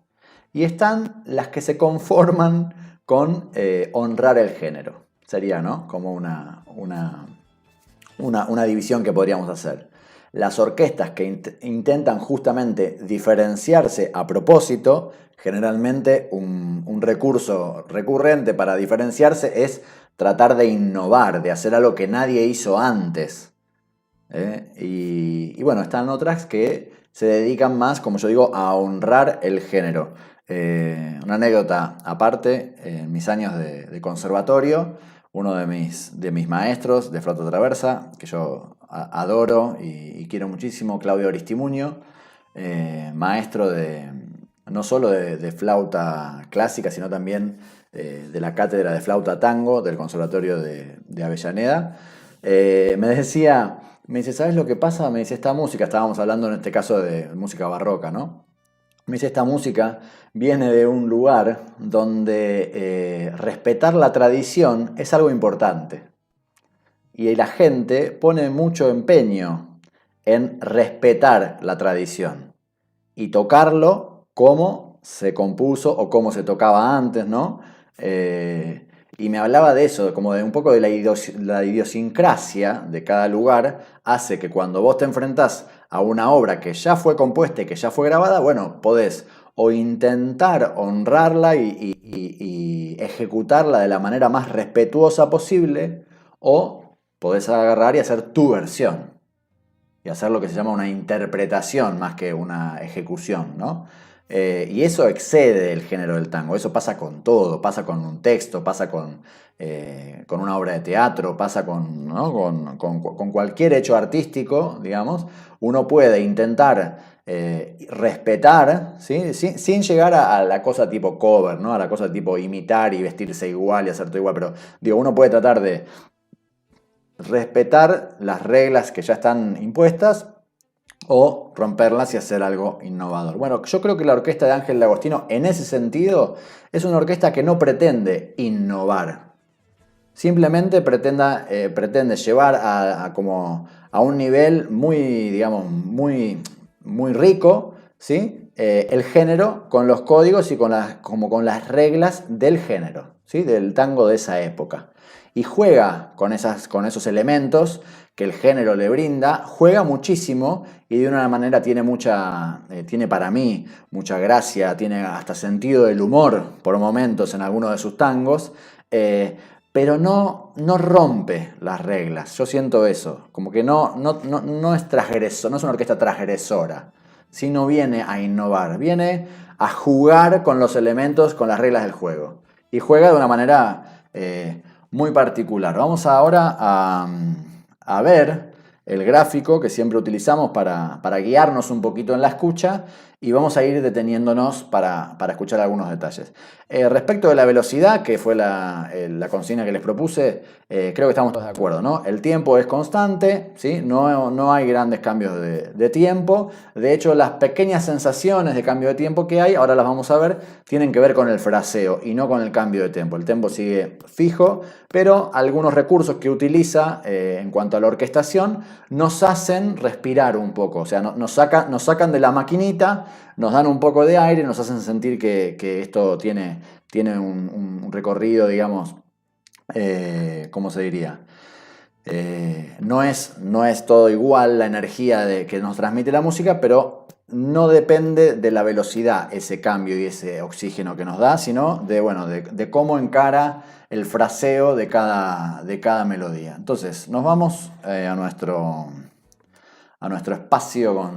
y están las que se conforman con honrar el género. Sería, ¿no? Como una división que podríamos hacer. Las orquestas que intentan justamente diferenciarse a propósito, generalmente un recurso recurrente para diferenciarse es tratar de innovar, de hacer algo que nadie hizo antes. Y bueno, están otras que se dedican más, como yo digo, a honrar el género. Una anécdota aparte, en mis años de conservatorio, uno de mis maestros de flauta traversa, que yo adoro y quiero muchísimo, Claudio Aristimuño, maestro no solo de flauta clásica, sino también de la cátedra de flauta tango del Conservatorio de Avellaneda, me dice, ¿sabes lo que pasa? Me dice, esta música, estábamos hablando en este caso de música barroca, ¿no? Me dice, esta música viene de un lugar donde respetar la tradición es algo importante. Y la gente pone mucho empeño en respetar la tradición y tocarlo como se compuso o como se tocaba antes, ¿no? Y me hablaba de eso, como de un poco de la idiosincrasia de cada lugar, hace que cuando vos te enfrentás a una obra que ya fue compuesta y que ya fue grabada, bueno, podés o intentar honrarla y ejecutarla de la manera más respetuosa posible, o podés agarrar y hacer tu versión y hacer lo que se llama una interpretación más que una ejecución, ¿no? Y eso excede el género del tango, eso pasa con todo, pasa con un texto, pasa con una obra de teatro, pasa ¿no? con cualquier hecho artístico, digamos. Uno puede intentar respetar, ¿sí? Sin llegar a la cosa tipo cover, ¿no? A la cosa tipo imitar y vestirse igual y hacer todo igual, pero digo, uno puede tratar de respetar las reglas que ya están impuestas o romperlas y hacer algo innovador. Bueno, yo creo que la orquesta de Ángel D'Agostino en ese sentido es una orquesta que no pretende innovar. Simplemente pretende llevar como a un nivel muy, digamos, muy, muy rico, ¿sí? El género con los códigos y como con las reglas del género, ¿sí? Del tango de esa época. Y juega con esos elementos que el género le brinda, juega muchísimo y de una manera tiene para mí mucha gracia, tiene hasta sentido del humor por momentos en algunos de sus tangos, pero no rompe las reglas. Yo siento eso, como que no es transgresor, no es una orquesta transgresora, sino viene a innovar, viene a jugar con los elementos, con las reglas del juego. Y juega de una manera muy particular. Vamos ahora a ver el gráfico que siempre utilizamos para guiarnos un poquito en la escucha y vamos a ir deteniéndonos para escuchar algunos detalles. Respecto de la velocidad, que fue la consigna que les propuse, creo que estamos todos de acuerdo, ¿no? El tiempo es constante, ¿sí? No hay grandes cambios de tiempo. De hecho, las pequeñas sensaciones de cambio de tiempo que hay, ahora las vamos a ver, tienen que ver con el fraseo y no con el cambio de tempo. El tempo sigue fijo, pero algunos recursos que utiliza en cuanto a la orquestación nos hacen respirar un poco, o sea, nos sacan de la maquinita nos dan un poco de aire, nos hacen sentir que esto tiene un recorrido, digamos, ¿cómo se diría? No es todo igual la energía que nos transmite la música, pero no depende de la velocidad ese cambio y ese oxígeno que nos da, sino de cómo encara el fraseo de cada melodía. Entonces, nos vamos a nuestro espacio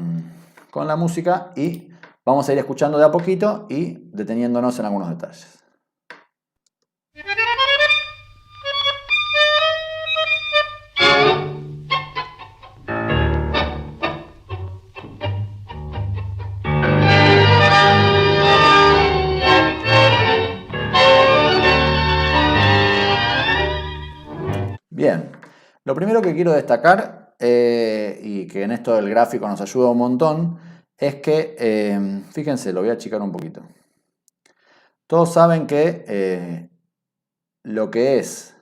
con la música y vamos a ir escuchando de a poquito y deteniéndonos en algunos detalles. Bien, lo primero que quiero destacar, y que en esto del gráfico nos ayuda un montón, es que, fíjense, lo voy a achicar un poquito. Todos saben que lo que es...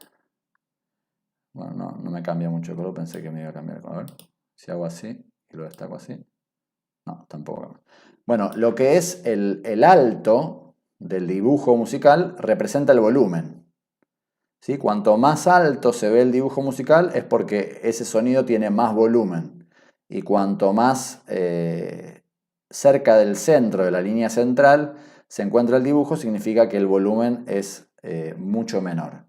Bueno, no me cambia mucho el color, pensé que me iba a cambiar el color. Si hago así y lo destaco así. No, tampoco. Bueno, lo que es el alto del dibujo musical representa el volumen. ¿Sí? Cuanto más alto se ve el dibujo musical es porque ese sonido tiene más volumen. Y cuanto más cerca del centro de la línea central se encuentra el dibujo, significa que el volumen es mucho menor.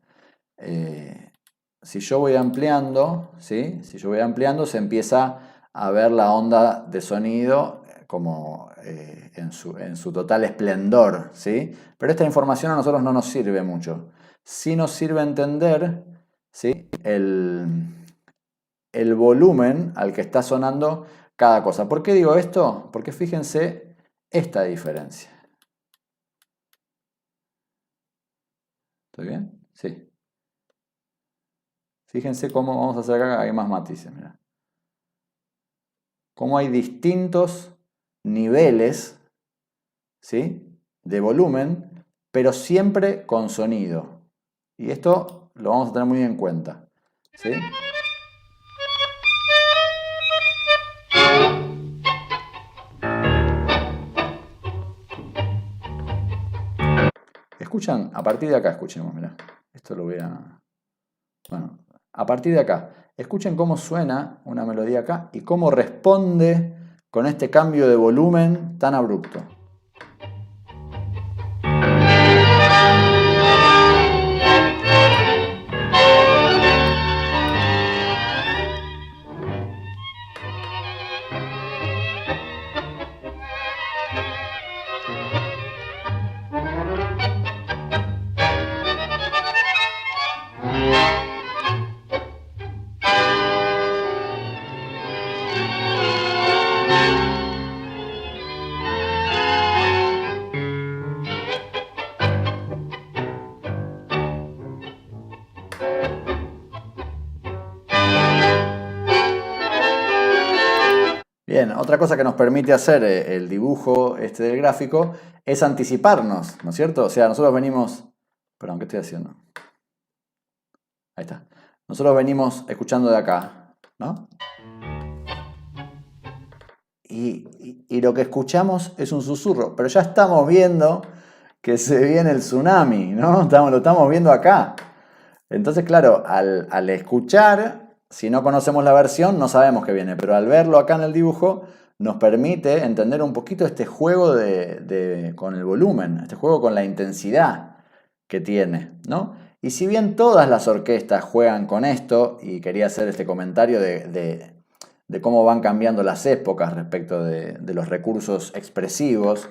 Si yo voy ampliando, ¿sí? Si yo voy ampliando, se empieza a ver la onda de sonido como en su total esplendor, ¿sí? Pero esta información a nosotros no nos sirve mucho. Sí nos sirve entender, ¿sí? el volumen al que está sonando cada cosa. ¿Por qué digo esto? Porque fíjense esta diferencia. ¿Estoy bien? Sí. Fíjense cómo vamos a hacer acá, hay más matices, mirá. Cómo hay distintos niveles, ¿sí? De volumen, pero siempre con sonido. Y esto lo vamos a tener muy en cuenta, ¿sí? Escuchan, a partir de acá escuchemos, mirá. Esto lo voy a... Bueno, a partir de acá, escuchen cómo suena una melodía acá y cómo responde con este cambio de volumen tan abrupto. Bien, otra cosa que nos permite hacer el dibujo del gráfico es anticiparnos, ¿no es cierto? O sea, nosotros venimos... Perdón, ¿qué estoy haciendo? Ahí está. Nosotros venimos escuchando de acá, ¿no? Y lo que escuchamos es un susurro, pero ya estamos viendo que se viene el tsunami, ¿no? Lo estamos viendo acá. Entonces, claro, al escuchar, si no conocemos la versión, no sabemos qué viene, pero al verlo acá en el dibujo, nos permite entender un poquito este juego con el volumen, este juego con la intensidad que tiene, ¿no? Y si bien todas las orquestas juegan con esto, y quería hacer este comentario de cómo van cambiando las épocas respecto de los recursos expresivos,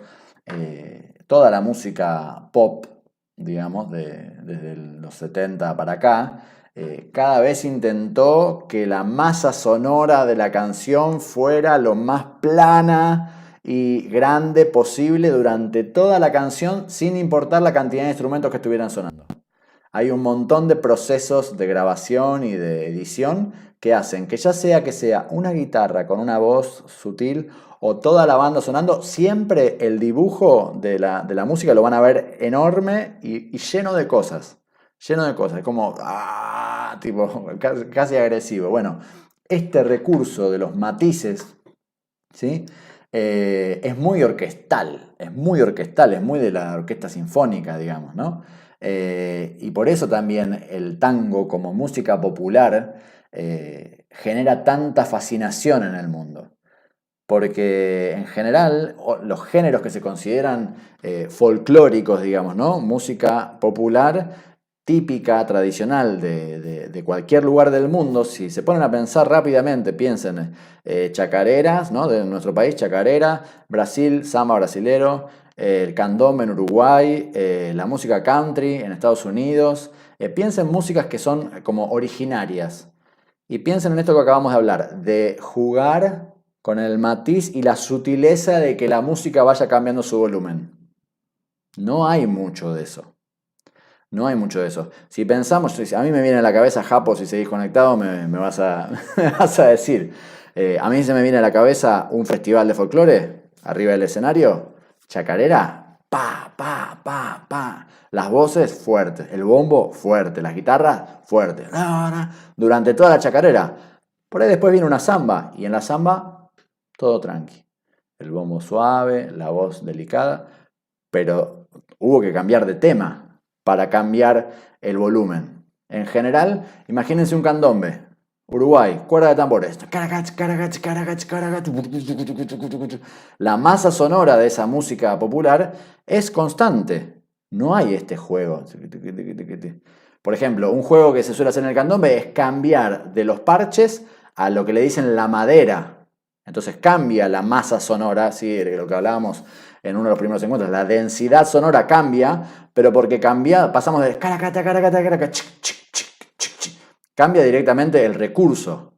toda la música pop, digamos, desde los 70 para acá, cada vez intentó que la masa sonora de la canción fuera lo más plana y grande posible durante toda la canción, sin importar la cantidad de instrumentos que estuvieran sonando. Hay un montón de procesos de grabación y de edición que hacen que ya sea una guitarra con una voz sutil o toda la banda sonando, siempre el dibujo de la música lo van a ver enorme y lleno de cosas. Lleno de cosas, como tipo casi agresivo. Bueno, este recurso de los matices, ¿sí? es muy orquestal, es muy orquestal, es muy de la orquesta sinfónica, digamos, ¿no? Y por eso también el tango como música popular genera tanta fascinación en el mundo. Porque en general los géneros que se consideran folclóricos, digamos, ¿no? Música popular típica, tradicional de cualquier lugar del mundo, si se ponen a pensar rápidamente, piensen chacareras, ¿no? De nuestro país, chacarera, Brasil, samba brasilero, el candombe en Uruguay, la música country en Estados Unidos. Piensen músicas que son como originarias. Y piensen en esto que acabamos de hablar, de jugar con el matiz y la sutileza de que la música vaya cambiando su volumen. No hay mucho de eso. No hay mucho de eso. Si pensamos, a mí me viene a la cabeza Japo, si seguís conectado me vas me vas a decir. A mí se me viene a la cabeza un festival de folclore, arriba del escenario, chacarera, pa, pa, pa, pa. Las voces fuertes, el bombo fuerte, las guitarras fuertes. Durante toda la chacarera. Por ahí después viene una samba, y en la samba todo tranqui. El bombo suave, la voz delicada, pero hubo que cambiar de tema para cambiar el volumen. En general, imagínense un candombe. Uruguay, cuerda de tambores. La masa sonora de esa música popular es constante. No hay este juego. Por ejemplo, un juego que se suele hacer en el candombe es cambiar de los parches a lo que le dicen la madera. Entonces cambia la masa sonora, ¿sí? De lo que hablábamos en uno de los primeros encuentros, la densidad sonora cambia, pero porque cambia, pasamos de caracata, caracata, caracata, cambia directamente el recurso,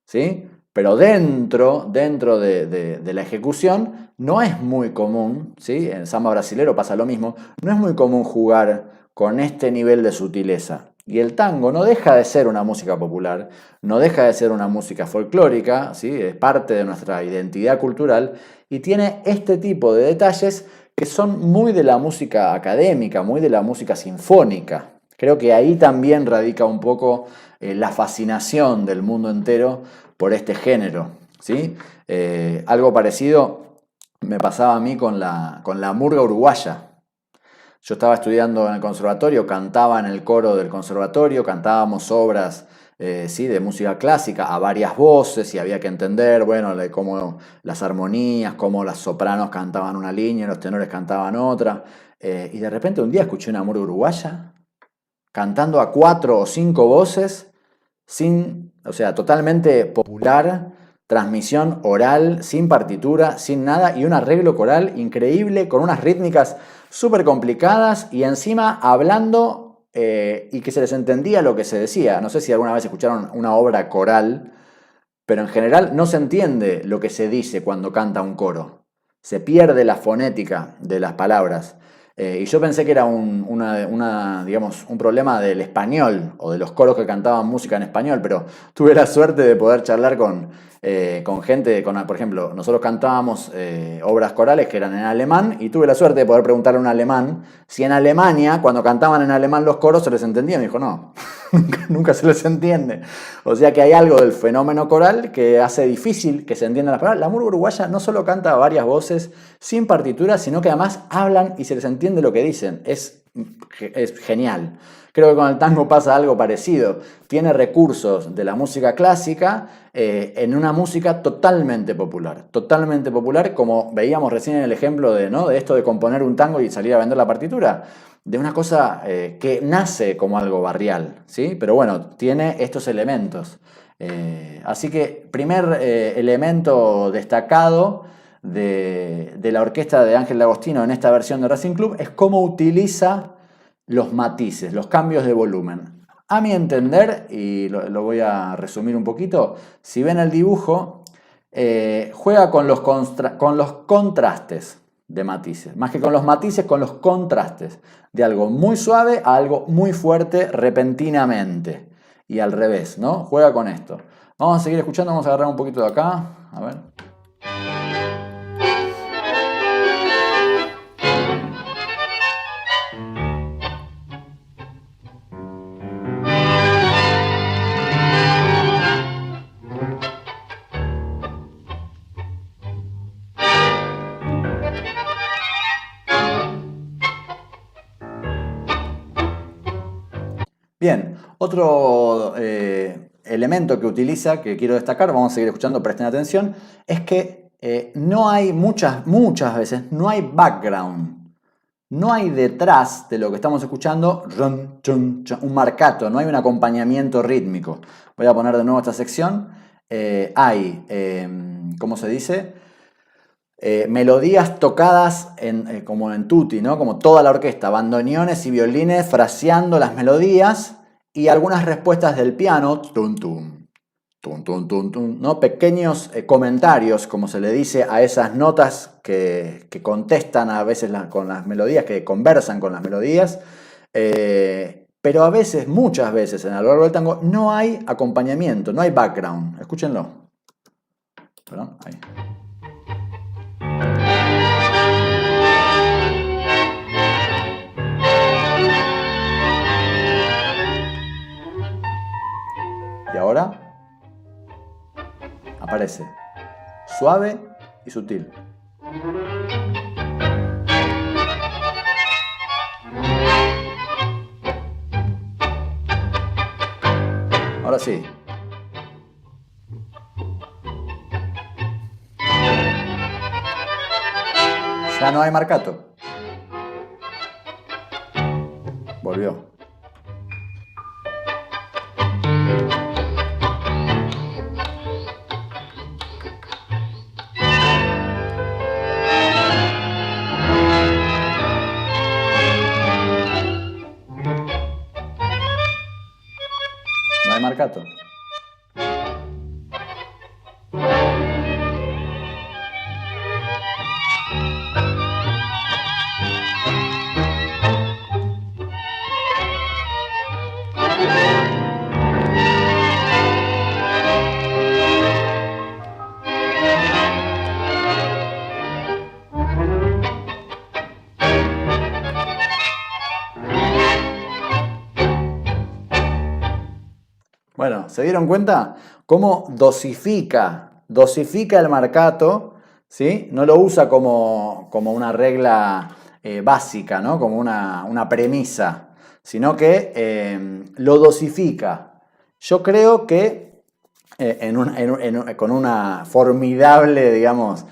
¿sí? Pero dentro de la ejecución no es muy común, ¿sí? En samba brasilero pasa lo mismo, no es muy común jugar con este nivel de sutileza. Y el tango no deja de ser una música popular, no deja de ser una música folclórica, ¿sí? Es parte de nuestra identidad cultural y tiene este tipo de detalles que son muy de la música académica, muy de la música sinfónica. Creo que ahí también radica un poco la fascinación del mundo entero por este género, ¿sí? Algo parecido me pasaba a mí con la murga uruguaya. Yo estaba estudiando en el conservatorio, cantaba en el coro del conservatorio, cantábamos obras sí, de música clásica a varias voces y había que entender, bueno, cómo las armonías, cómo las sopranos cantaban una línea, los tenores cantaban otra. Y de repente un día escuché una murga uruguaya cantando a 4 o 5 voces, o sea, totalmente popular, transmisión oral, sin partitura, sin nada, y un arreglo coral increíble, con unas rítmicas súper complicadas, y encima hablando y que se les entendía lo que se decía. No sé si alguna vez escucharon una obra coral, pero en general no se entiende lo que se dice cuando canta un coro. Se pierde la fonética de las palabras. Y yo pensé que era digamos, un problema del español o de los coros que cantaban música en español, pero tuve la suerte de poder charlar con gente, por ejemplo, nosotros cantábamos obras corales que eran en alemán y tuve la suerte de poder preguntarle a un alemán si en Alemania, cuando cantaban en alemán los coros, se les entendía. Me dijo, no, nunca se les entiende. O sea que hay algo del fenómeno coral que hace difícil que se entiendan las palabras. La murga uruguaya no solo canta varias voces sin partitura, sino que además hablan y se les entiende lo que dicen. Es genial. Creo que con el tango pasa algo parecido. Tiene recursos de la música clásica en una música totalmente popular, como veíamos recién en el ejemplo de esto de componer un tango y salir a vender la partitura, de una cosa que nace como algo barrial, ¿sí? Pero bueno, tiene estos elementos. Así que primer elemento destacado de la orquesta de Ángel D'Agostino en esta versión de Racing Club es cómo utiliza los matices, los cambios de volumen. A mi entender, y lo voy a resumir un poquito, si ven el dibujo, juega con los contrastes de matices, más que con los matices, con los contrastes, de algo muy suave a algo muy fuerte repentinamente, y al revés, ¿no? Juega con esto. Vamos a seguir escuchando, vamos a agarrar un poquito de acá, a ver. Bien, otro elemento que utiliza, que quiero destacar, vamos a seguir escuchando, presten atención, es que no hay muchas veces, no hay background. No hay detrás de lo que estamos escuchando un marcato, no hay un acompañamiento rítmico. Voy a poner de nuevo esta sección. Hay, ¿cómo se dice? Melodías tocadas como en tutti, ¿no? Como toda la orquesta, bandoneones y violines fraseando las melodías y algunas respuestas del piano, tum, tum, tum, tum, tum, tum, ¿no? Pequeños comentarios, como se le dice a esas notas que contestan a veces con las melodías, que conversan con las melodías, pero a veces, muchas veces a lo largo del tango, no hay acompañamiento, no hay background. Escúchenlo. Perdón, ahí. Y ahora aparece suave y sutil. Ahora sí. Ya no hay marcato. Volvió. No hay marcato. Bueno, ¿se dieron cuenta cómo dosifica el marcato? ¿Sí? No lo usa como una regla básica, ¿no? Como una premisa, sino que lo dosifica. Yo creo que con una formidable, digamos,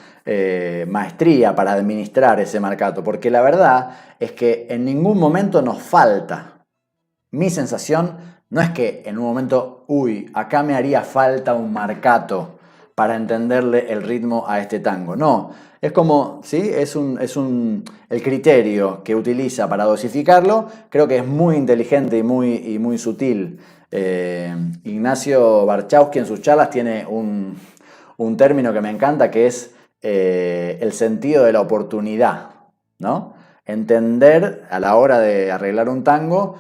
maestría para administrar ese marcato, porque la verdad es que en ningún momento nos falta. Mi sensación no es que en un momento, uy, acá me haría falta un marcato para entenderle el ritmo a este tango. No, es como, ¿sí? El criterio que utiliza para dosificarlo, creo que es muy inteligente y muy sutil. Ignacio Barchowski en sus charlas tiene un término que me encanta, que es el sentido de la oportunidad, ¿no? Entender a la hora de arreglar un tango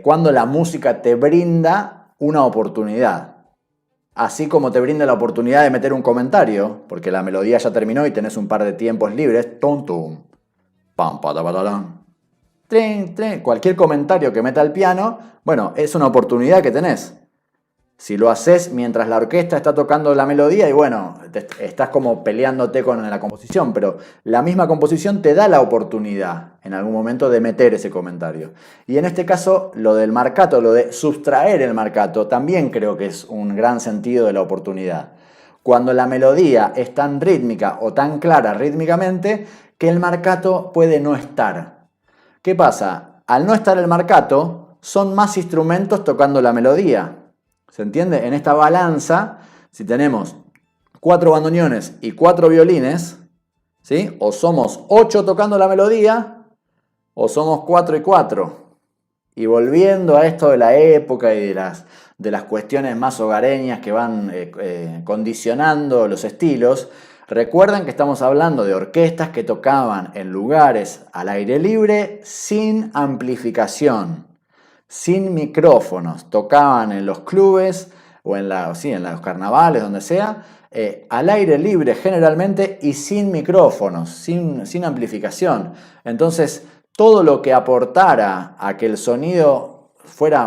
cuando la música te brinda una oportunidad. Así como te brinda la oportunidad de meter un comentario, porque la melodía ya terminó y tenés un par de tiempos libres, tum, tum, pam, patapatalam, trin, trin, cualquier comentario que meta el piano, bueno, es una oportunidad que tenés. Si lo haces mientras la orquesta está tocando la melodía y bueno, estás como peleándote con la composición, pero la misma composición te da la oportunidad en algún momento de meter ese comentario. Y en este caso, lo del marcato, lo de sustraer el marcato, también creo que es un gran sentido de la oportunidad. Cuando la melodía es tan rítmica o tan clara rítmicamente que el marcato puede no estar. ¿Qué pasa? Al no estar el marcato, son más instrumentos tocando la melodía. ¿Se entiende? En esta balanza, si tenemos 4 bandoneones y 4 violines, ¿sí? O somos 8 tocando la melodía, o somos 4 y 4. Y volviendo a esto de la época y de las cuestiones más hogareñas que van condicionando los estilos, recuerden que estamos hablando de orquestas que tocaban en lugares al aire libre sin amplificación, sin micrófonos, tocaban en los clubes o en los carnavales, donde sea, al aire libre generalmente y sin micrófonos, sin amplificación. Entonces, todo lo que aportara a que el sonido fuera,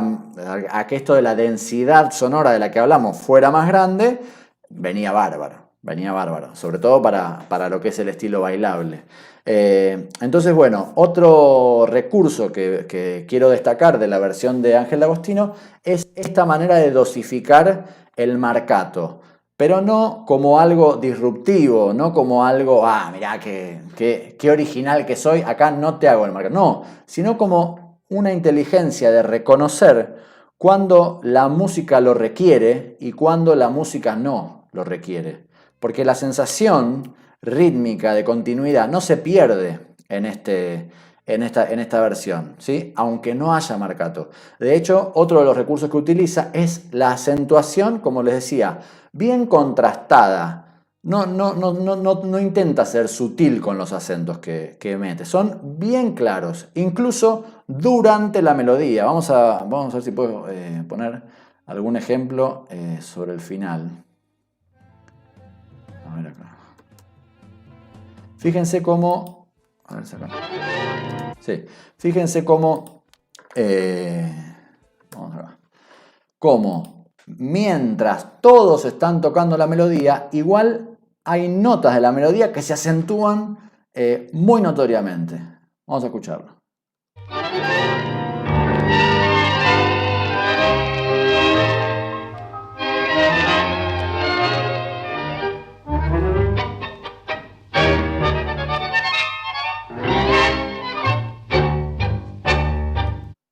a que esto de la densidad sonora de la que hablamos fuera más grande, venía bárbaro, sobre todo para lo que es el estilo bailable. Entonces, bueno, otro recurso que quiero destacar de la versión de Ángel D'Agostino es esta manera de dosificar el marcato, pero no como algo disruptivo, no como algo, mirá qué original que soy, acá no te hago el marcato, no, sino como una inteligencia de reconocer cuando la música lo requiere y cuando la música no lo requiere. Porque la sensación rítmica de continuidad no se pierde en esta versión, ¿sí? Aunque no haya marcato. De hecho, otro de los recursos que utiliza es la acentuación, como les decía, bien contrastada. No intenta ser sutil con los acentos que mete, son bien claros, incluso durante la melodía. Vamos a ver si puedo poner algún ejemplo sobre el final. A ver acá. Fíjense cómo... A ver, saca. Sí, fíjense cómo... vamos acá. Cómo mientras todos están tocando la melodía, igual hay notas de la melodía que se acentúan muy notoriamente. Vamos a escucharlo.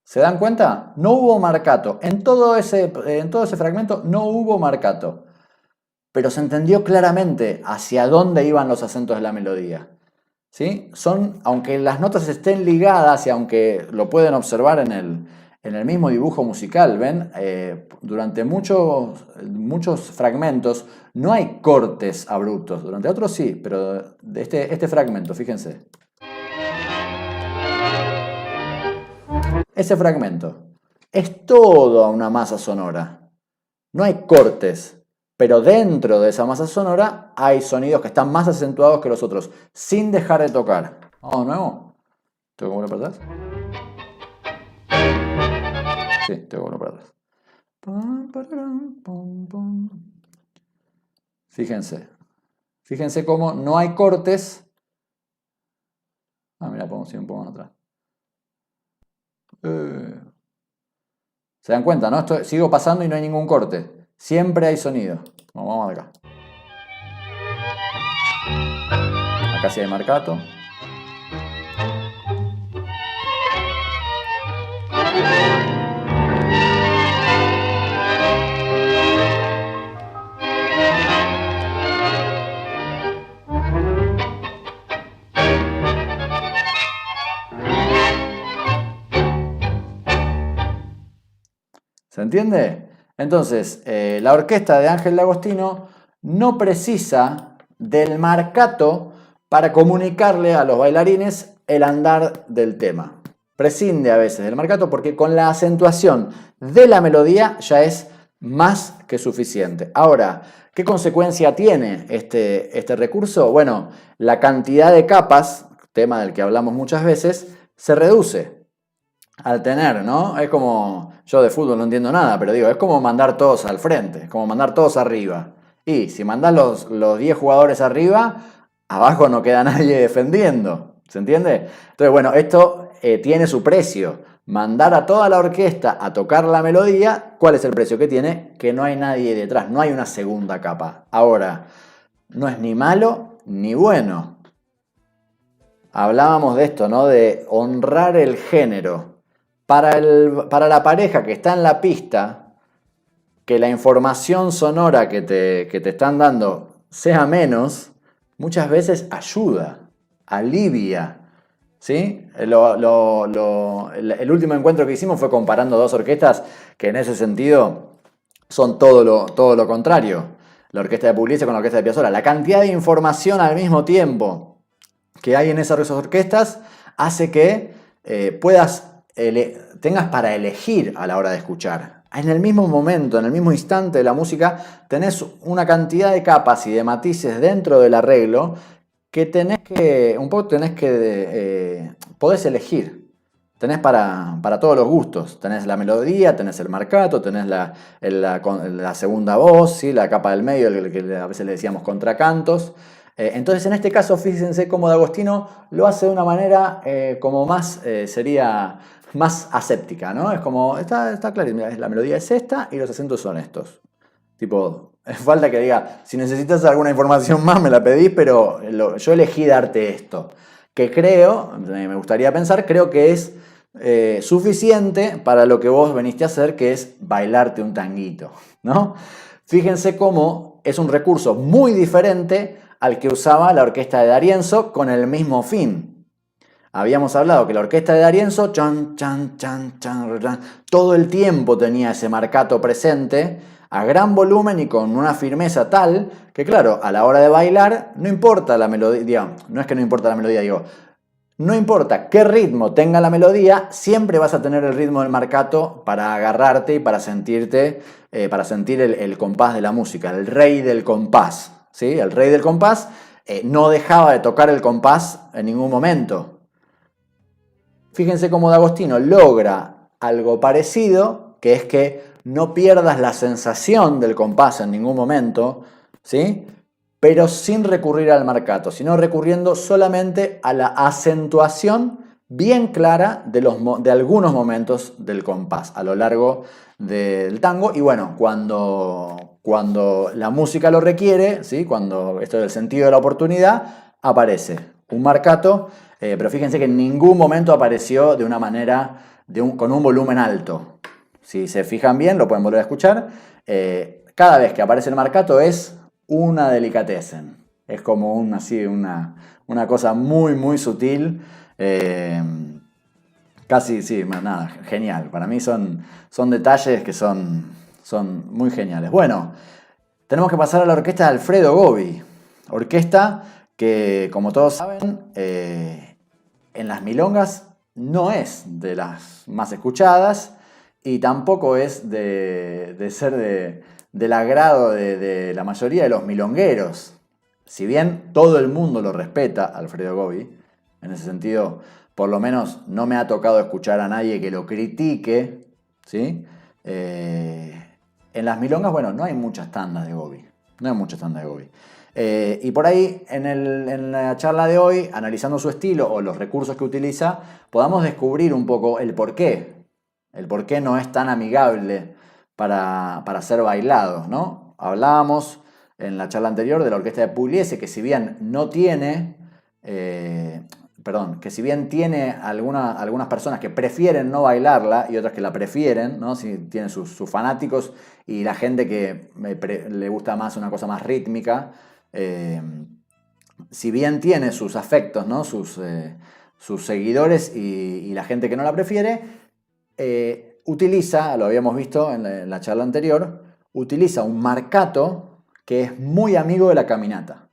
¿Se dan cuenta? No hubo marcato. En todo ese fragmento no hubo marcato. Pero se entendió claramente hacia dónde iban los acentos de la melodía. ¿Sí? Aunque las notas estén ligadas y aunque lo pueden observar en el mismo dibujo musical, ¿ven? Durante muchos fragmentos no hay cortes abruptos. Durante otros sí, pero de este fragmento, fíjense. Ese fragmento es toda una masa sonora. No hay cortes, pero dentro de esa masa sonora hay sonidos que están más acentuados que los otros, sin dejar de tocar. Vamos de nuevo. ¿Tengo que volver para atrás? Sí, tengo que volver para atrás. Fíjense cómo no hay cortes. Mira, podemos ir un poco más atrás. ¿Se dan cuenta, no? Sigo pasando y no hay ningún corte. Siempre hay sonido. Vamos acá. Acá sí hay marcato. ¿Se entiende? Entonces, la orquesta de Ángel D'Agostino no precisa del marcato para comunicarle a los bailarines el andar del tema. Prescinde a veces del marcato porque con la acentuación de la melodía ya es más que suficiente. Ahora, ¿qué consecuencia tiene este recurso? Bueno, la cantidad de capas, tema del que hablamos muchas veces, se reduce. Al tener, ¿no? Es como, yo de fútbol no entiendo nada, pero digo, es como mandar todos al frente, es como mandar todos arriba. Y si mandás los 10 jugadores arriba, abajo no queda nadie defendiendo, ¿se entiende? Entonces, bueno, esto tiene su precio. Mandar a toda la orquesta a tocar la melodía, ¿cuál es el precio que tiene? Que no hay nadie detrás, no hay una segunda capa. Ahora, no es ni malo ni bueno. Hablábamos de esto, ¿no? De honrar el género. Para la pareja que está en la pista, que la información sonora que te están dando sea menos, muchas veces ayuda, alivia. ¿Sí? El último encuentro que hicimos fue comparando dos orquestas que en ese sentido son todo lo contrario. La orquesta de Pugliese con la orquesta de Piazzolla. La cantidad de información al mismo tiempo que hay en esas orquestas hace que tengas para elegir a la hora de escuchar. En el mismo momento, en el mismo instante de la música, tenés una cantidad de capas y de matices dentro del arreglo que podés elegir. Tenés para todos los gustos. Tenés la melodía, tenés el marcato, tenés la segunda voz, ¿sí? La capa del medio, el que a veces le decíamos contracantos. Entonces, en este caso, fíjense cómo D'Agostino lo hace de una manera como más, sería más aséptica, ¿no? Es como, está claro, mira, la melodía es esta y los acentos son estos. Tipo, falta que diga, si necesitas alguna información más me la pedís, pero yo elegí darte esto. Que creo, me gustaría pensar, creo que es suficiente para lo que vos veniste a hacer, que es bailarte un tanguito, ¿no? Fíjense cómo es un recurso muy diferente al que usaba la orquesta de D'Arienzo con el mismo fin. Habíamos hablado que la orquesta de D'Arienzo chan, chan, chan, chan, chan, todo el tiempo tenía ese marcato presente a gran volumen y con una firmeza tal que, claro, a la hora de bailar no importa la melodía, no es que no importa la melodía, digo, no importa qué ritmo tenga la melodía, siempre vas a tener el ritmo del marcato para agarrarte y para sentirte, para sentir el compás de la música, el rey del compás, ¿sí? El rey del compás no dejaba de tocar el compás en ningún momento. Fíjense cómo D'Agostino logra algo parecido, que es que no pierdas la sensación del compás en ningún momento, ¿sí? Pero sin recurrir al marcato, sino recurriendo solamente a la acentuación bien clara de algunos momentos del compás a lo largo del tango. Y bueno, cuando la música lo requiere, ¿sí? Cuando esto es el sentido de la oportunidad, aparece un marcato, pero fíjense que en ningún momento apareció de una manera, con un volumen alto. Si se fijan bien, lo pueden volver a escuchar. Cada vez que aparece el marcato es una delicatessen. Es como una cosa muy, muy sutil. Casi, sí, nada, genial. Para mí son detalles que son muy geniales. Bueno, tenemos que pasar a la orquesta de Alfredo Gobi. Orquesta que, como todos saben, en las milongas no es de las más escuchadas y tampoco es de ser del agrado de la mayoría de los milongueros. Si bien todo el mundo lo respeta, Alfredo Gobi, en ese sentido, por lo menos no me ha tocado escuchar a nadie que lo critique, ¿sí? En las milongas, bueno, no hay muchas tandas de Gobi. No hay muchas tandas de Gobi. Y por ahí, en la charla de hoy, analizando su estilo o los recursos que utiliza, podamos descubrir un poco el porqué. El porqué no es tan amigable para ser bailado, ¿no? Hablábamos en la charla anterior de la orquesta de Pugliese, que si bien no tiene, que si bien tiene algunas personas que prefieren no bailarla y otras que la prefieren, ¿no? Si tienen sus fanáticos y la gente que le gusta más una cosa más rítmica, si bien tiene sus afectos, ¿no? sus seguidores y la gente que no la prefiere, utiliza, lo habíamos visto en la charla anterior, utiliza un marcato que es muy amigo de la caminata.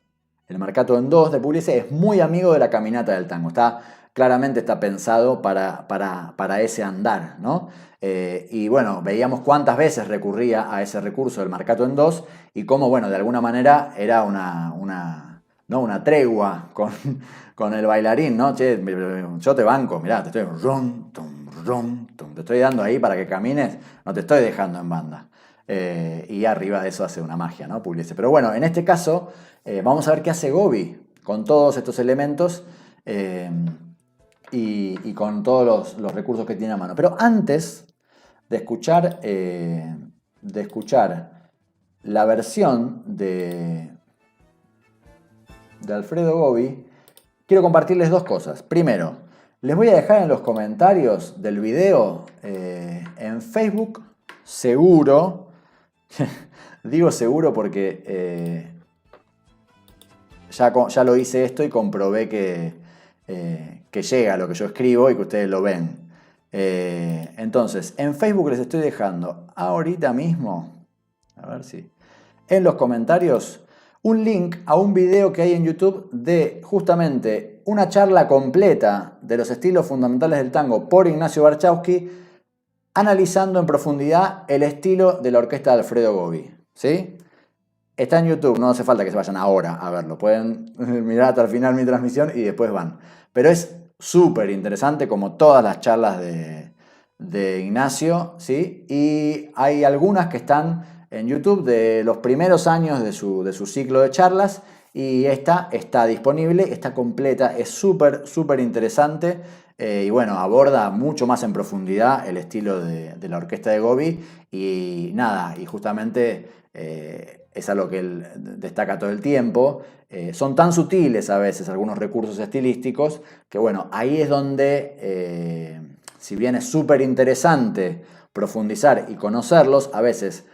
El marcato en dos de Pugliese es muy amigo de la caminata del tango. Claramente está pensado para ese andar, ¿no? Y bueno, veíamos cuántas veces recurría a ese recurso del marcato en dos y cómo, bueno, de alguna manera era una tregua con el bailarín, ¿no? Che, yo te banco, mirá, te estoy dando ahí para que camines, no te estoy dejando en banda. Y arriba de eso hace una magia, ¿no? Pugliese. Pero bueno, en este caso vamos a ver qué hace Gobi con todos estos elementos y con todos los recursos que tiene a mano. Pero antes de escuchar la versión de Alfredo Gobi, quiero compartirles dos cosas. Primero, les voy a dejar en los comentarios del video en Facebook, seguro. Digo seguro porque ya lo hice esto y comprobé que llega lo que yo escribo y que ustedes lo ven. Entonces, en Facebook les estoy dejando ahorita mismo, a ver si, en los comentarios, un link a un video que hay en YouTube de justamente una charla completa de los estilos fundamentales del tango por Ignacio Barchowski, analizando en profundidad el estilo de la orquesta de Alfredo Gobi, ¿sí? Está en YouTube, no hace falta que se vayan ahora a verlo. Pueden mirar hasta el final mi transmisión y después van. Pero es súper interesante, como todas las charlas de Ignacio, ¿sí? Y hay algunas que están en YouTube de los primeros años de su ciclo de charlas Y esta está disponible, está completa, es súper, súper interesante. Y bueno, aborda mucho más en profundidad el estilo de la orquesta de Gobi. Y nada, y justamente es algo que él destaca todo el tiempo. Son tan sutiles a veces algunos recursos estilísticos que bueno, ahí es donde, si bien es súper interesante profundizar y conocerlos, a veces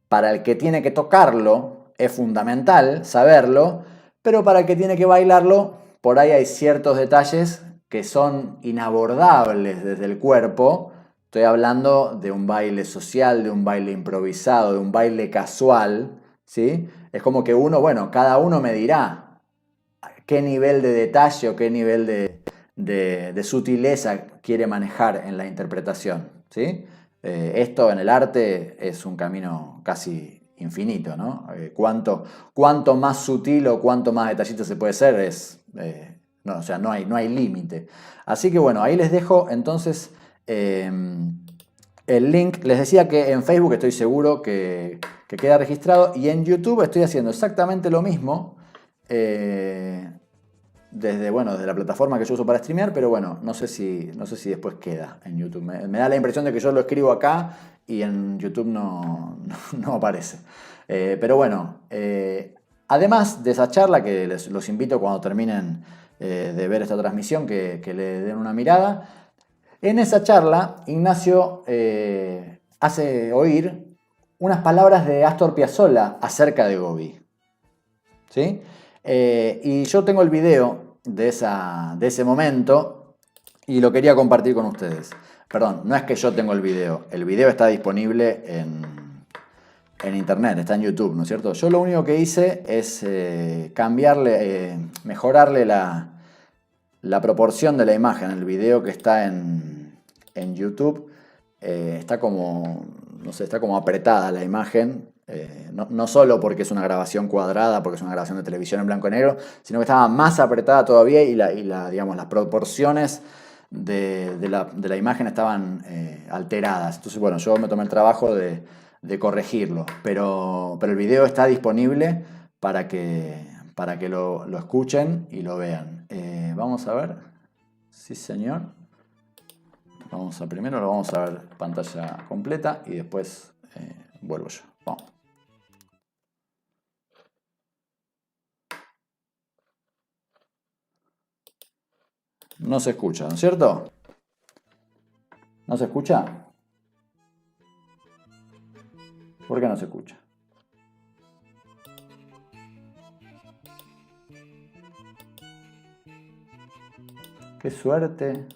para el que tiene que tocarlo es fundamental saberlo, pero para el que tiene que bailarlo, por ahí hay ciertos detalles que son inabordables desde el cuerpo. Estoy hablando de un baile social, de un baile improvisado, de un baile casual, ¿sí? Es como que uno, bueno, cada uno me dirá qué nivel de detalle o qué nivel de sutileza quiere manejar en la interpretación, ¿sí? Esto en el arte es un camino casi infinito, ¿no? Cuanto más sutil o cuanto más detallito se puede ser no, o sea, no hay límite. Así que bueno, ahí les dejo entonces el link. Les decía que en Facebook estoy seguro que queda registrado y en YouTube estoy haciendo exactamente lo mismo. Desde la plataforma que yo uso para streamear, pero bueno, no sé si después queda en YouTube. Me da la impresión de que yo lo escribo acá y en YouTube no aparece. Pero bueno, además de esa charla, que los invito cuando terminen de ver esta transmisión, que le den una mirada, en esa charla Ignacio hace oír unas palabras de Astor Piazzolla acerca de Gobi, ¿sí? Y yo tengo el video de ese momento y lo quería compartir con ustedes. Perdón, no es que yo tengo el video está disponible en internet, está en YouTube, ¿no es cierto? Yo lo único que hice es mejorarle la proporción de la imagen. El video que está en YouTube está como, no sé, está como apretada la imagen. No solo porque es una grabación cuadrada, porque es una grabación de televisión en blanco y negro, sino que estaba más apretada todavía y digamos, las proporciones de la imagen estaban alteradas. Entonces, bueno, yo me tomé el trabajo de corregirlo, pero el video está disponible para que lo escuchen y lo vean. Vamos a ver. Sí, señor. Primero lo vamos a ver pantalla completa y después vuelvo yo. Vamos. No se escucha, ¿no es cierto? ¿No se escucha? ¿Por qué no se escucha? ¡Qué suerte!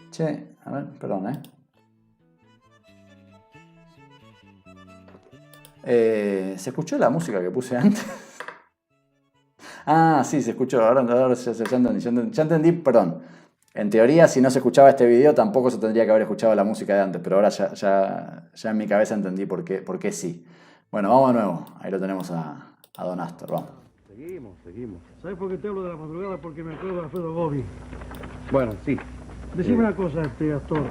Che, a ver, perdón, ¿se escuchó la música que puse antes? Ah, sí, se escuchó. Ahora ya entendí, perdón. En teoría, si no se escuchaba este video, tampoco se tendría que haber escuchado la música de antes, pero ahora ya en mi cabeza entendí por qué sí. Bueno, vamos de nuevo. Ahí lo tenemos a Don Astor, vamos. Seguimos. ¿Sabes por qué te hablo de la madrugada? Porque me acuerdo de Alfredo Gobi. Bueno, sí. Decime una cosa, Astor.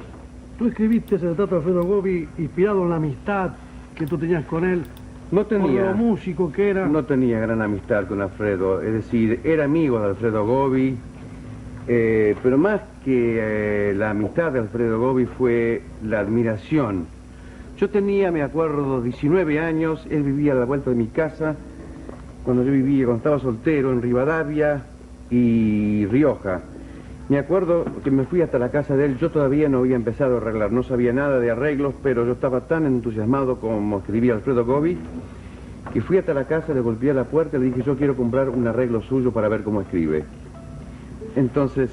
Tú escribiste ese retrato de Alfredo Gobi inspirado en la amistad que tú tenías con él. No tenía. Por lo músico que era. No tenía gran amistad con Alfredo. Es decir, era amigo de Alfredo Gobi. Pero más que la amistad de Alfredo Gobi fue la admiración. Yo tenía, me acuerdo, 19 años. Él vivía a la vuelta de mi casa. Cuando estaba soltero, en Rivadavia y Rioja. Me acuerdo que me fui hasta la casa de él. Yo todavía no había empezado a arreglar, no sabía nada de arreglos, pero yo estaba tan entusiasmado como escribía Alfredo Gobi, que fui hasta la casa, le golpeé a la puerta y le dije, yo quiero comprar un arreglo suyo para ver cómo escribe. Entonces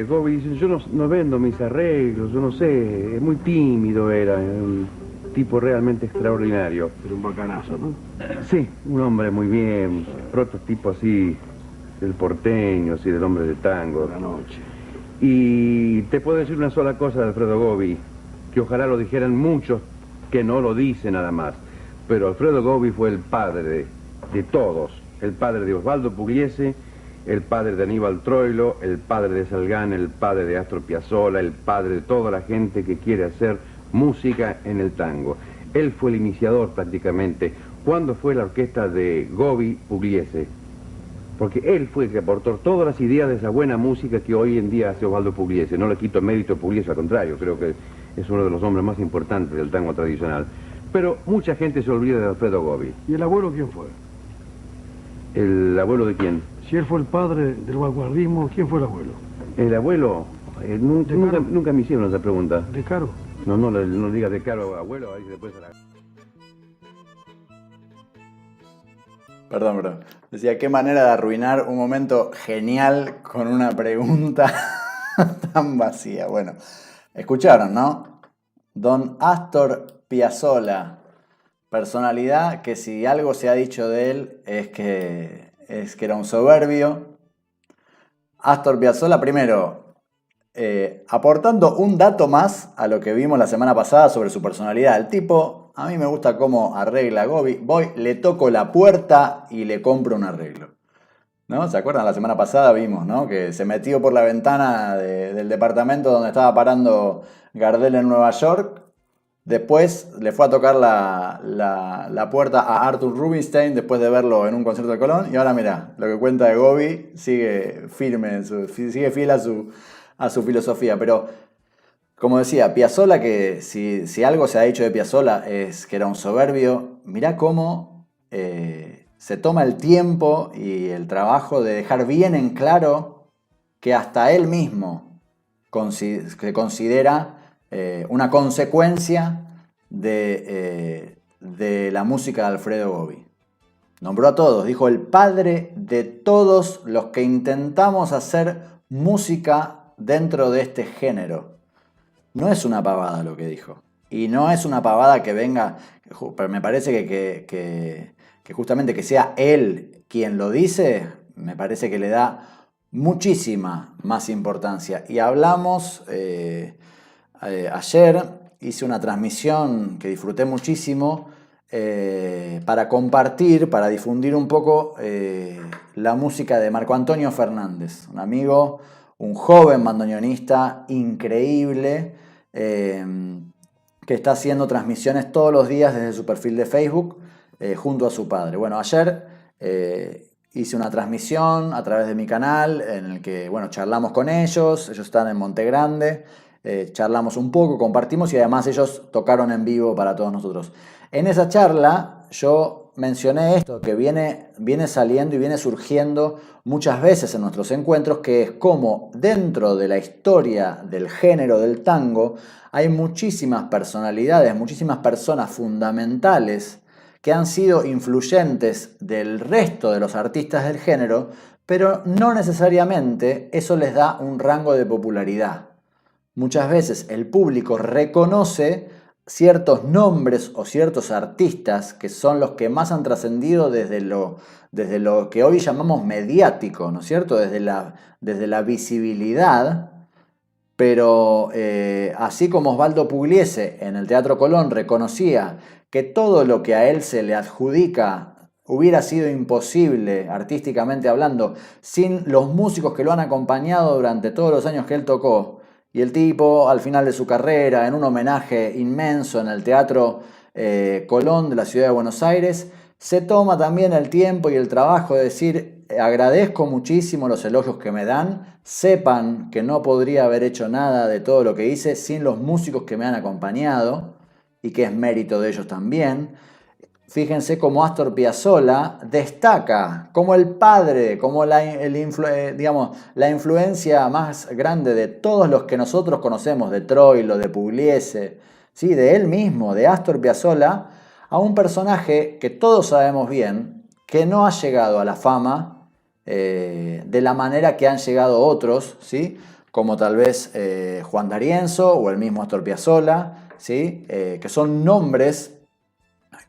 Gobi dice, yo no vendo mis arreglos, yo no sé, es muy tímido era, un tipo realmente extraordinario. Era un bacanazo, ¿no? Sí, un hombre muy bien, prototipo así del porteño, así del hombre de tango. La noche. Y te puedo decir una sola cosa de Alfredo Gobi, que ojalá lo dijeran muchos que no lo dicen nada más, pero Alfredo Gobi fue el padre de todos, el padre de Osvaldo Pugliese, el padre de Aníbal Troilo, el padre de Salgán, el padre de Astor Piazzolla, el padre de toda la gente que quiere hacer música en el tango. Él fue el iniciador prácticamente. ¿Cuándo fue la orquesta de Gobi Pugliese? Porque él fue el que aportó todas las ideas de esa buena música que hoy en día hace Osvaldo Pugliese. No le quito mérito a Pugliese, al contrario, creo que es uno de los hombres más importantes del tango tradicional. Pero mucha gente se olvida de Alfredo Gobi. ¿Y el abuelo quién fue? ¿El abuelo de quién? Si él fue el padre del vanguardismo, ¿quién fue el abuelo? El abuelo, nunca me hicieron esa pregunta. ¿De Caro? No digas de Caro abuelo, ahí después se la... Perdón. Decía, qué manera de arruinar un momento genial con una pregunta tan vacía. Bueno, escucharon, ¿no? Don Astor Piazzolla, personalidad que si algo se ha dicho de él es que era un soberbio. Astor Piazzolla, primero, aportando un dato más a lo que vimos la semana pasada sobre su personalidad. El tipo, a mí me gusta cómo arregla Gobi. Voy, le toco la puerta y le compro un arreglo. ¿No? ¿Se acuerdan? La semana pasada vimos, ¿no? Que se metió por la ventana del departamento donde estaba parando Gardel en Nueva York. Después le fue a tocar la puerta a Arthur Rubinstein después de verlo en un concierto de Colón. Y ahora mirá, lo que cuenta de Gobi sigue firme, sigue fiel a su filosofía. Pero, como decía, Piazzolla, que si algo se ha dicho de Piazzolla es que era un soberbio, mirá cómo se toma el tiempo y el trabajo de dejar bien en claro que hasta él mismo se considera una consecuencia de la música de Alfredo Gobi. Nombró a todos, dijo el padre de todos los que intentamos hacer música dentro de este género. No es una pavada lo que dijo. Y no es una pavada que venga, pero me parece que justamente que sea él quien lo dice, me parece que le da muchísima más importancia. Y hablamos... ayer hice una transmisión que disfruté muchísimo para compartir, para difundir un poco la música de Marco Antonio Fernández, un amigo, un joven bandoneonista increíble que está haciendo transmisiones todos los días desde su perfil de Facebook junto a su padre. Bueno, ayer hice una transmisión a través de mi canal en el que charlamos con ellos están en Monte Grande. Charlamos un poco, compartimos y además ellos tocaron en vivo para todos nosotros. En esa charla yo mencioné esto que viene saliendo y viene surgiendo muchas veces en nuestros encuentros, que es como dentro de la historia del género del tango hay muchísimas personalidades, muchísimas personas fundamentales que han sido influyentes del resto de los artistas del género, pero no necesariamente eso les da un rango de popularidad. Muchas veces el público reconoce ciertos nombres o ciertos artistas que son los que más han trascendido desde lo que hoy llamamos mediático, ¿no es cierto? Desde la visibilidad, pero así como Osvaldo Pugliese en el Teatro Colón reconocía que todo lo que a él se le adjudica hubiera sido imposible, artísticamente hablando, sin los músicos que lo han acompañado durante todos los años que él tocó. Y el tipo, al final de su carrera, en un homenaje inmenso en el Teatro Colón de la ciudad de Buenos Aires, se toma también el tiempo y el trabajo de decir, agradezco muchísimo los elogios que me dan, sepan que no podría haber hecho nada de todo lo que hice sin los músicos que me han acompañado, y que es mérito de ellos también. Fíjense cómo Astor Piazzolla destaca como el padre, como la influencia más grande de todos los que nosotros conocemos, de Troilo, de Pugliese, ¿sí? De él mismo, de Astor Piazzolla, a un personaje que todos sabemos bien que no ha llegado a la fama de la manera que han llegado otros, ¿sí? Como tal vez Juan D'Arienzo o el mismo Astor Piazzolla, ¿sí? Que son nombres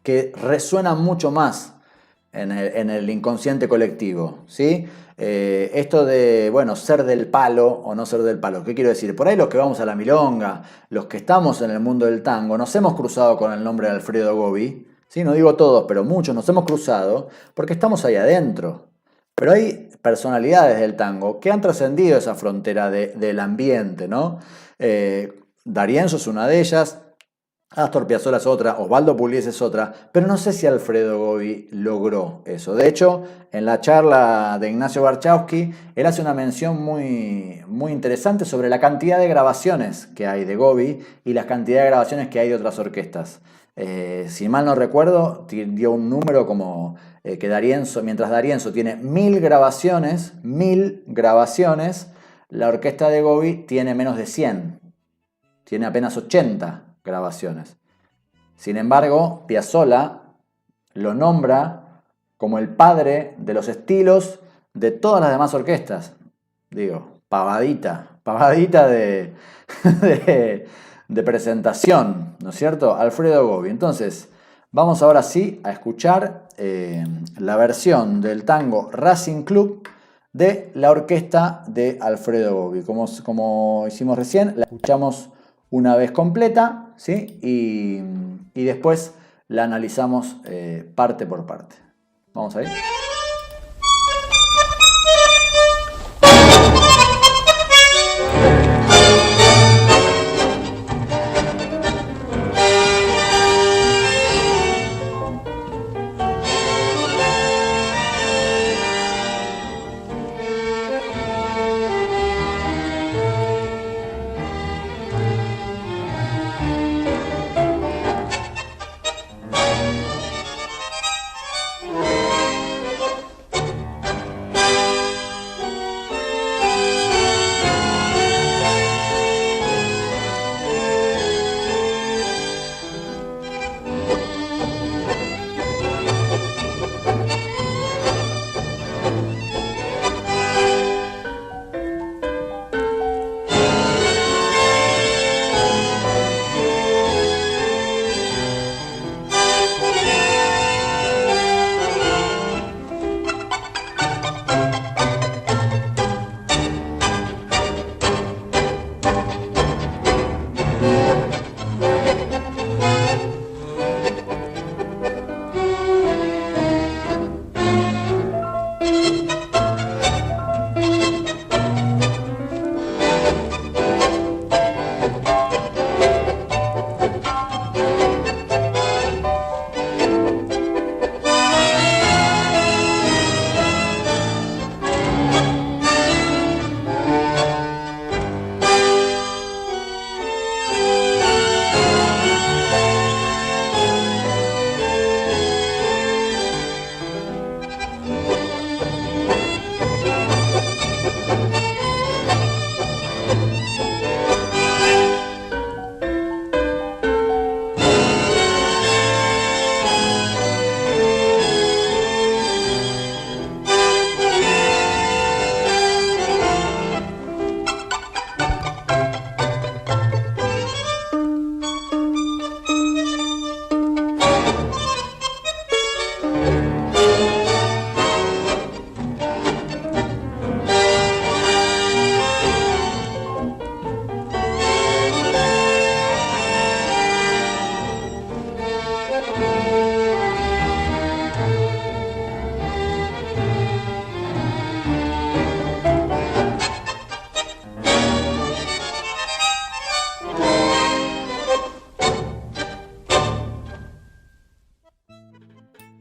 que resuenan mucho más en el inconsciente colectivo, ¿sí? Esto de, ser del palo o no ser del palo. ¿Qué quiero decir? Por ahí los que vamos a la milonga, los que estamos en el mundo del tango, nos hemos cruzado con el nombre de Alfredo Gobi, ¿sí? No digo todos, pero muchos nos hemos cruzado porque estamos ahí adentro. Pero hay personalidades del tango que han trascendido esa frontera del ambiente, ¿no? D'Arienzo es una de ellas. Astor Piazzolla es otra, Osvaldo Pugliese es otra, pero no sé si Alfredo Gobi logró eso. De hecho, en la charla de Ignacio Barchowski, él hace una mención muy interesante sobre la cantidad de grabaciones que hay de Gobi y la cantidad de grabaciones que hay de otras orquestas. Si mal no recuerdo, dio un número como que D'Arienzo, mientras D'Arienzo tiene 1000 grabaciones, la orquesta de Gobi tiene menos de 100, tiene apenas 80 grabaciones. Sin embargo, Piazzolla lo nombra como el padre de los estilos de todas las demás orquestas. Digo, pavadita de, de presentación, ¿no es cierto? Alfredo Gobi. Entonces, vamos ahora sí a escuchar la versión del tango Racing Club de la orquesta de Alfredo Gobi. Como hicimos recién, la escuchamos una vez completa, ¿sí? Y después la analizamos parte por parte. Vamos a ir.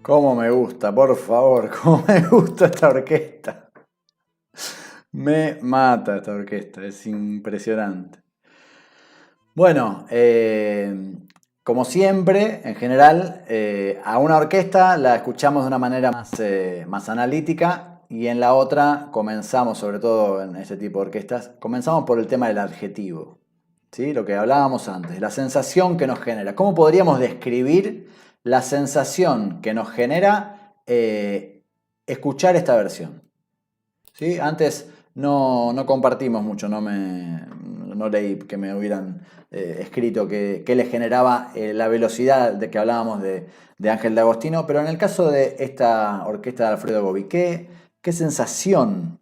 Cómo me gusta, por favor, cómo me gusta esta orquesta. Me mata esta orquesta, es impresionante. Bueno, como siempre, en general, a una orquesta la escuchamos de una manera más analítica y en la otra comenzamos, sobre todo en este tipo de orquestas, comenzamos por el tema del adjetivo, ¿sí? Lo que hablábamos antes, la sensación que nos genera. ¿Cómo podríamos describir la sensación que nos genera escuchar esta versión? ¿Sí? Antes no compartimos mucho, no leí que me hubieran escrito que le generaba la velocidad de que hablábamos de Ángel D'Agostino, pero en el caso de esta orquesta de Alfredo Gobi, ¿qué sensación,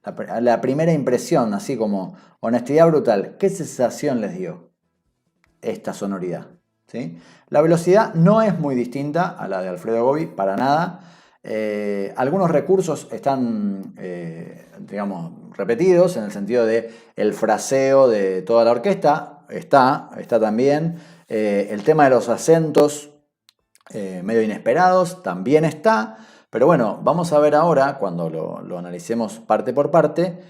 la primera impresión, así como honestidad brutal, qué sensación les dio esta sonoridad? ¿Sí? La velocidad no es muy distinta a la de Alfredo Gobi, para nada. Algunos recursos están, digamos, repetidos en el sentido de el fraseo de toda la orquesta, está también. El tema de los acentos medio inesperados también está. Pero bueno, vamos a ver ahora, cuando lo analicemos parte por parte,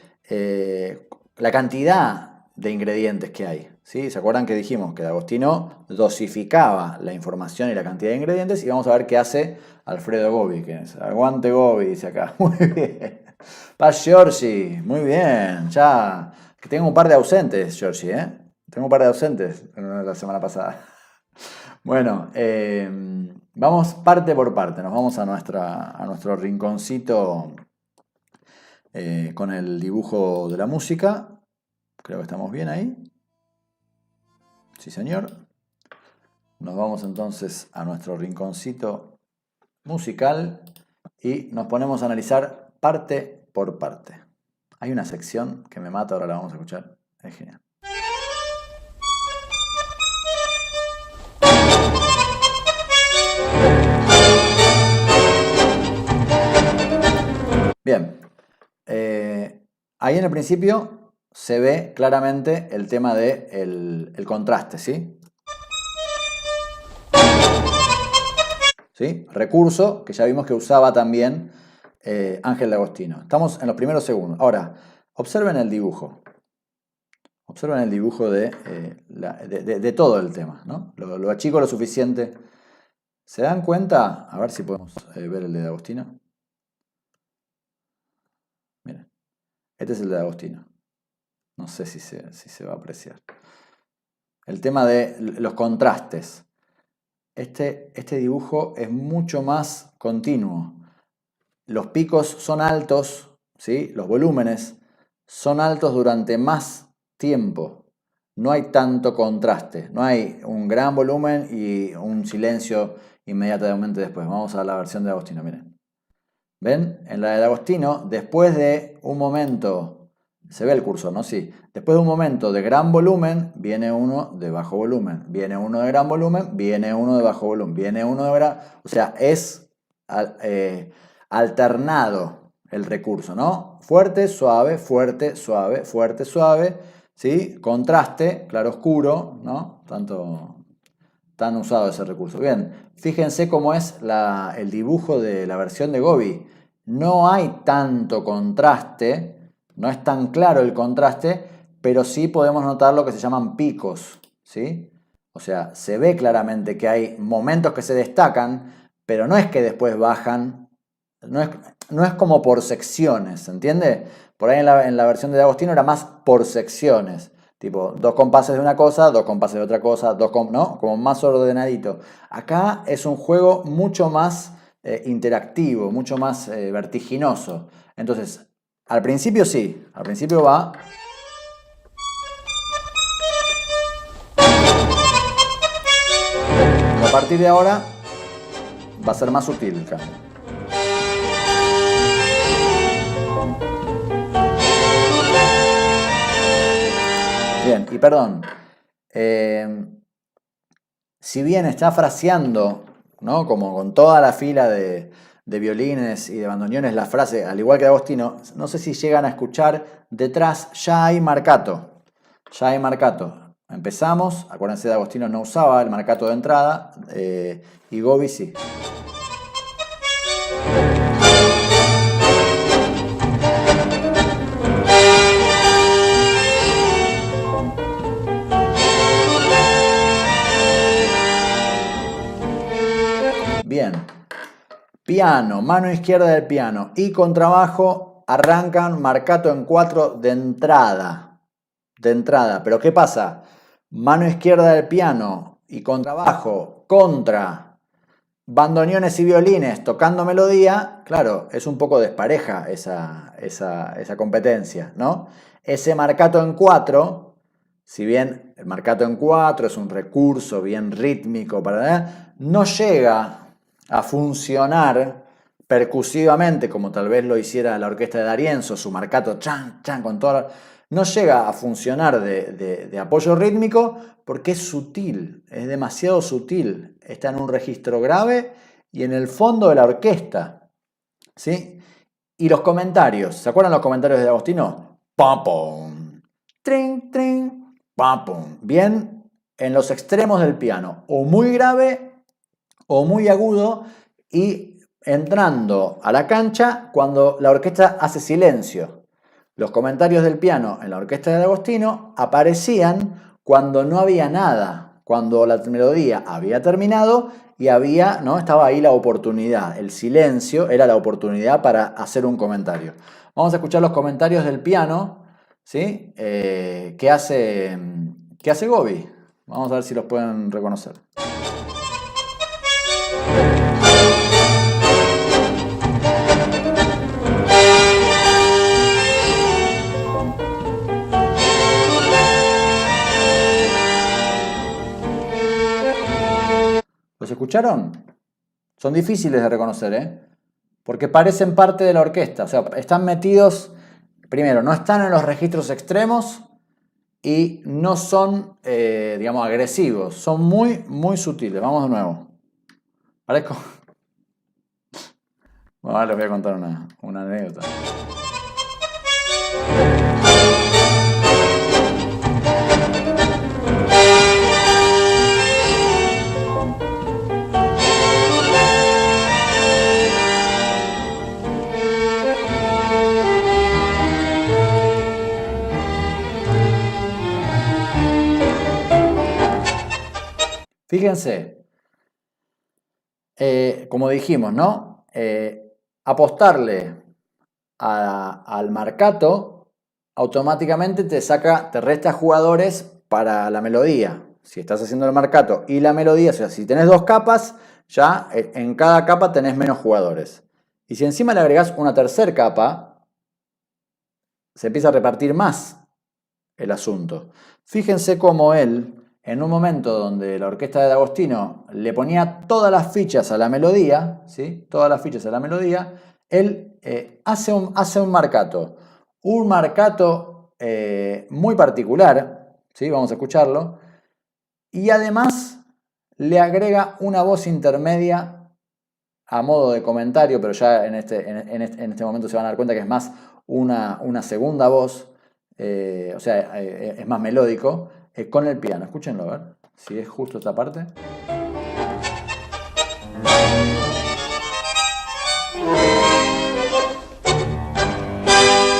la cantidad de ingredientes que hay. ¿Sí? ¿Se acuerdan que dijimos que D'Agostino dosificaba la información y la cantidad de ingredientes? Y vamos a ver qué hace Alfredo Gobi, que es aguante Gobi, dice acá. Muy bien. Paz Giorgi, muy bien. Ya que tengo un par de ausentes, Giorgi, ¿eh? Tengo un par de ausentes la semana pasada. Bueno, vamos parte por parte. Nos vamos a nuestro rinconcito con el dibujo de la música. Creo que estamos bien ahí. Sí, señor. Nos vamos entonces a nuestro rinconcito musical y nos ponemos a analizar parte por parte. Hay una sección que me mata, ahora la vamos a escuchar. Es genial. Bien. Ahí en el principio se ve claramente el tema del contraste, ¿sí? ¿Sí? Recurso que ya vimos que usaba también Ángel D'Agostino. Estamos en los primeros segundos. Ahora, observen el dibujo. Observen el dibujo de todo el tema, ¿no? Lo achico lo suficiente. ¿Se dan cuenta? A ver si podemos ver el de D'Agostino. Miren, este es el de D'Agostino. No sé si se va a apreciar. El tema de los contrastes. Este dibujo es mucho más continuo. Los picos son altos, ¿sí? Los volúmenes son altos durante más tiempo. No hay tanto contraste. No hay un gran volumen y un silencio inmediatamente después. Vamos a la versión de D'Agostino, miren. ¿Ven? En la de D'Agostino, después de un momento... Se ve el cursor, ¿no? Sí. Después de un momento de gran volumen, viene uno de bajo volumen. Viene uno de gran volumen, viene uno de bajo volumen. Viene uno de gran... O sea, es alternado el recurso, ¿no? Fuerte, suave, fuerte, suave, fuerte, suave. ¿Sí? Contraste, claro, oscuro, ¿no? Tan usado ese recurso. Bien, fíjense cómo es el dibujo de la versión de Gobi. No hay tanto contraste. No es tan claro el contraste, pero sí podemos notar lo que se llaman picos, ¿sí? O sea, se ve claramente que hay momentos que se destacan, pero no es que después bajan, no es como por secciones, ¿se entiende? Por ahí en la versión de D'Agostino era más por secciones, tipo 2 compases de una cosa, 2 compases de otra cosa, ¿no? Como más ordenadito. Acá es un juego mucho más interactivo, mucho más vertiginoso. Entonces, al principio sí, al principio va. A partir de ahora va a ser más sutil el cambio. Bien, y perdón. Si bien está fraseando, ¿no? Como con toda la fila de violines y de bandoneones la frase, al igual que D'Agostino, no sé si llegan a escuchar detrás, ya hay marcato. Ya hay marcato. Empezamos, acuérdense, D'Agostino no usaba el marcato de entrada y Gobi sí. Bien. Piano, mano izquierda del piano y contrabajo arrancan marcato en 4 de entrada. De entrada. Pero ¿qué pasa? Mano izquierda del piano y contrabajo contra bandoneones y violines tocando melodía. Claro, es un poco despareja esa competencia, ¿no? Ese marcato en 4, si bien el marcato en 4 es un recurso bien rítmico, no llega a funcionar percusivamente como tal vez lo hiciera la orquesta de D'Arienzo, su marcato chan, chan, con toda no llega a funcionar de apoyo rítmico porque es sutil, es demasiado sutil, está en un registro grave y en el fondo de la orquesta, ¿sí? Y los comentarios, ¿se acuerdan los comentarios de D'Agostino? Pam, pum, trin, trin, pam, pum, bien en los extremos del piano, o muy grave o muy agudo, y entrando a la cancha cuando la orquesta hace silencio. Los comentarios del piano en la orquesta de D'Agostino aparecían cuando no había nada, cuando la melodía había terminado y estaba ahí la oportunidad. El silencio era la oportunidad para hacer un comentario. Vamos a escuchar los comentarios del piano, ¿sí? que hace Gobi. Vamos a ver si los pueden reconocer. ¿Los escucharon? Son difíciles de reconocer, ¿eh? Porque parecen parte de la orquesta. O sea, están metidos, primero, no están en los registros extremos y no son, digamos, agresivos. Son muy, muy sutiles. Vamos de nuevo. ¿Parezco? Bueno, ahora les voy a contar una anécdota. Fíjense, como dijimos, ¿no? Apostarle al marcato automáticamente te resta jugadores para la melodía. Si estás haciendo el marcato y la melodía, o sea, si tenés dos capas, ya en cada capa tenés menos jugadores. Y si encima le agregás una tercera capa, se empieza a repartir más el asunto. Fíjense cómo él, en un momento donde la orquesta de D'Agostino le ponía todas las fichas a la melodía, ¿sí? Todas las fichas a la melodía, él hace un marcato. Un marcato muy particular, ¿sí? Vamos a escucharlo. Y además le agrega una voz intermedia a modo de comentario, pero ya en este momento se van a dar cuenta que es más una segunda voz, o sea, es más melódico, con el piano. Escúchenlo, a ver si es justo esta parte.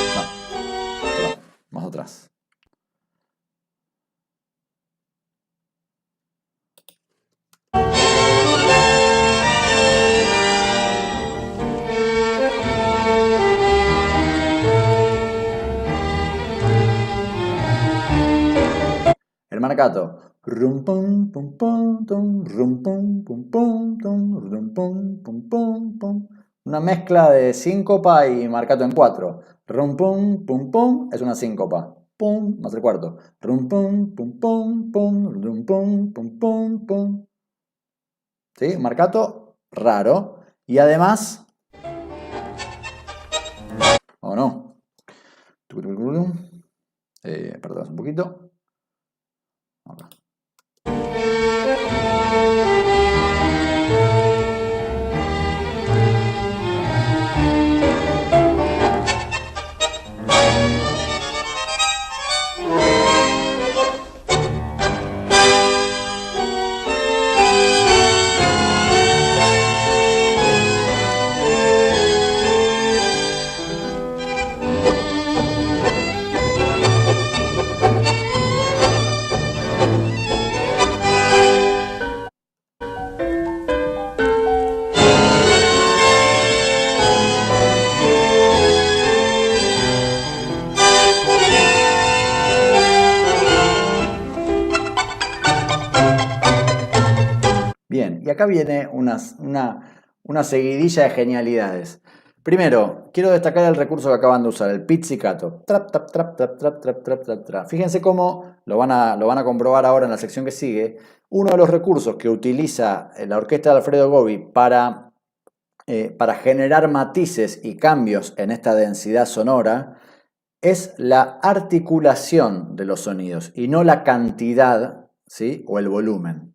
No, más atrás. El marcato. Rum pum pum pum tum, rum pum pum pum tum, rum pum pum pum pum. Una mezcla de síncopa y marcato en 4. Rum pum pum pum es una síncopa. Pum más el cuarto. Rum pum pum pum pum, rum pum pum pum pum. ¿Sí? Marcato raro. Y además, ¿o no? Perdón un poquito. Acá. Bien, y acá viene una seguidilla de genialidades. Primero, quiero destacar el recurso que acaban de usar, el pizzicato. Trap, trap, trap, trap, trap, trap, trap, trap, trap. Fíjense cómo, lo van a comprobar ahora en la sección que sigue, uno de los recursos que utiliza la orquesta de Alfredo Gobi para generar matices y cambios en esta densidad sonora es la articulación de los sonidos y no la cantidad, ¿sí? O el volumen.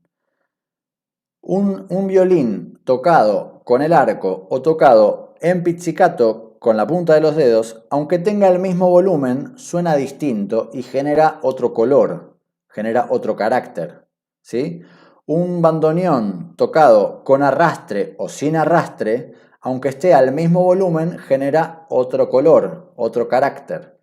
Un violín tocado con el arco o tocado en pizzicato con la punta de los dedos, aunque tenga el mismo volumen, suena distinto y genera otro color, genera otro carácter. ¿sí? Un bandoneón tocado con arrastre o sin arrastre, aunque esté al mismo volumen, genera otro color, otro carácter.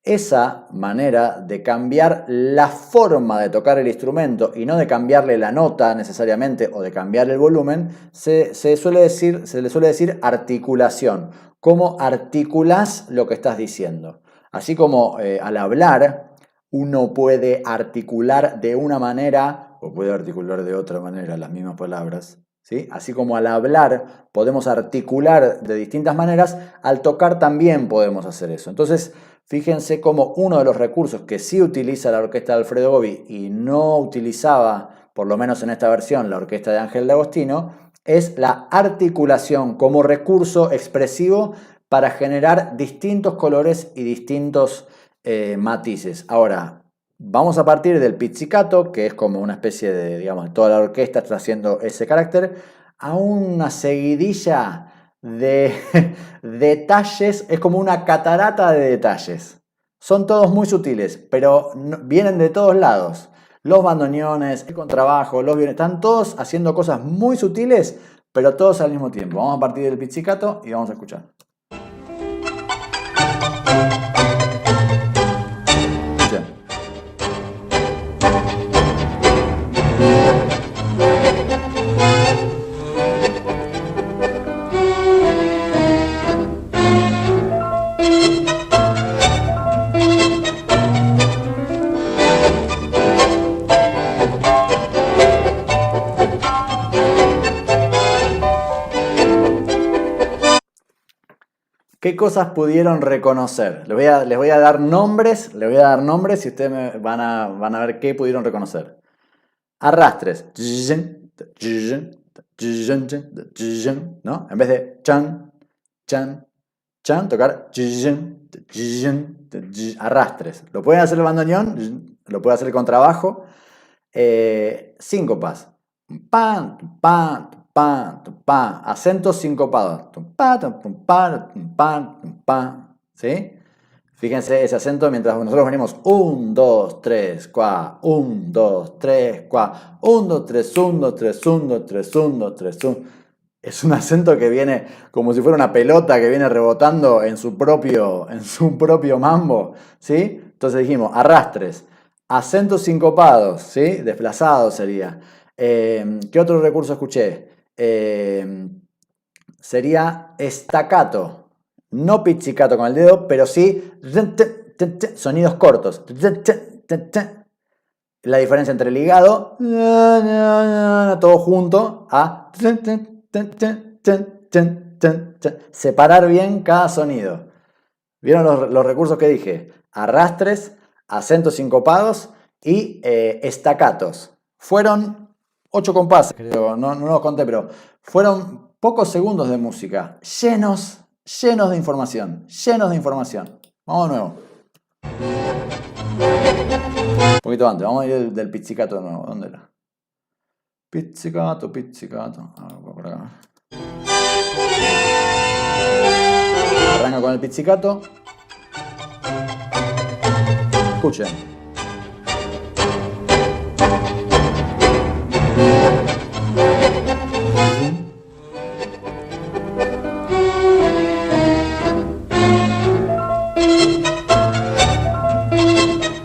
Esa manera de cambiar la forma de tocar el instrumento y no de cambiarle la nota necesariamente o de cambiarle el volumen, se le suele decir articulación. ¿Cómo articulás lo que estás diciendo? Así como al hablar uno puede articular de una manera o puede articular de otra manera las mismas palabras, ¿sí? Así como al hablar podemos articular de distintas maneras, al tocar también podemos hacer eso. Entonces, fíjense cómo uno de los recursos que sí utiliza la orquesta de Alfredo Gobi y no utilizaba, por lo menos en esta versión, la orquesta de Ángel D'Agostino, es la articulación como recurso expresivo para generar distintos colores y distintos matices. Ahora, vamos a partir del pizzicato, que es como una especie de, digamos, toda la orquesta está haciendo ese carácter, a una seguidilla de detalles, es como una catarata de detalles. Son todos muy sutiles, pero vienen de todos lados. Los bandoneones, el contrabajo, los violines, están todos haciendo cosas muy sutiles, pero todos al mismo tiempo. Vamos a partir del pizzicato y vamos a escuchar. ¿Qué cosas pudieron reconocer? Les voy a dar nombres y ustedes van a ver qué pudieron reconocer. Arrastres, ¿no? En vez de chan, chan, chan, tocar arrastres. Lo pueden hacer el bandoneón, lo puede hacer el contrabajo. Síncopas. Pan, pan, pan, pan, acentos sincopados. ¿Sí? Fíjense ese acento mientras nosotros venimos 1, 2, 3, 4, 1, 2, 3, 4, 1, 2, 3, 1, 2, 3, 1, 2, 3, 1, 2, 3, 1. Es un acento que viene como si fuera una pelota que viene rebotando en su propio mambo, ¿sí? Entonces dijimos arrastres, acentos sincopados, ¿sí? Desplazados sería. ¿Qué otro recurso escuché? Sería staccato. No pizzicato con el dedo, pero sí sonidos cortos. La diferencia entre ligado, todo junto, a separar bien cada sonido. ¿Vieron los recursos que dije? Arrastres, acentos sincopados y staccatos. Fueron 8 compases, creo, no los conté, pero fueron pocos segundos de música, llenos de información, Vamos de nuevo. Un poquito antes, vamos a ir del pizzicato de nuevo. ¿Dónde era? Pizzicato. Por acá. Arranca con el pizzicato. Escuchen.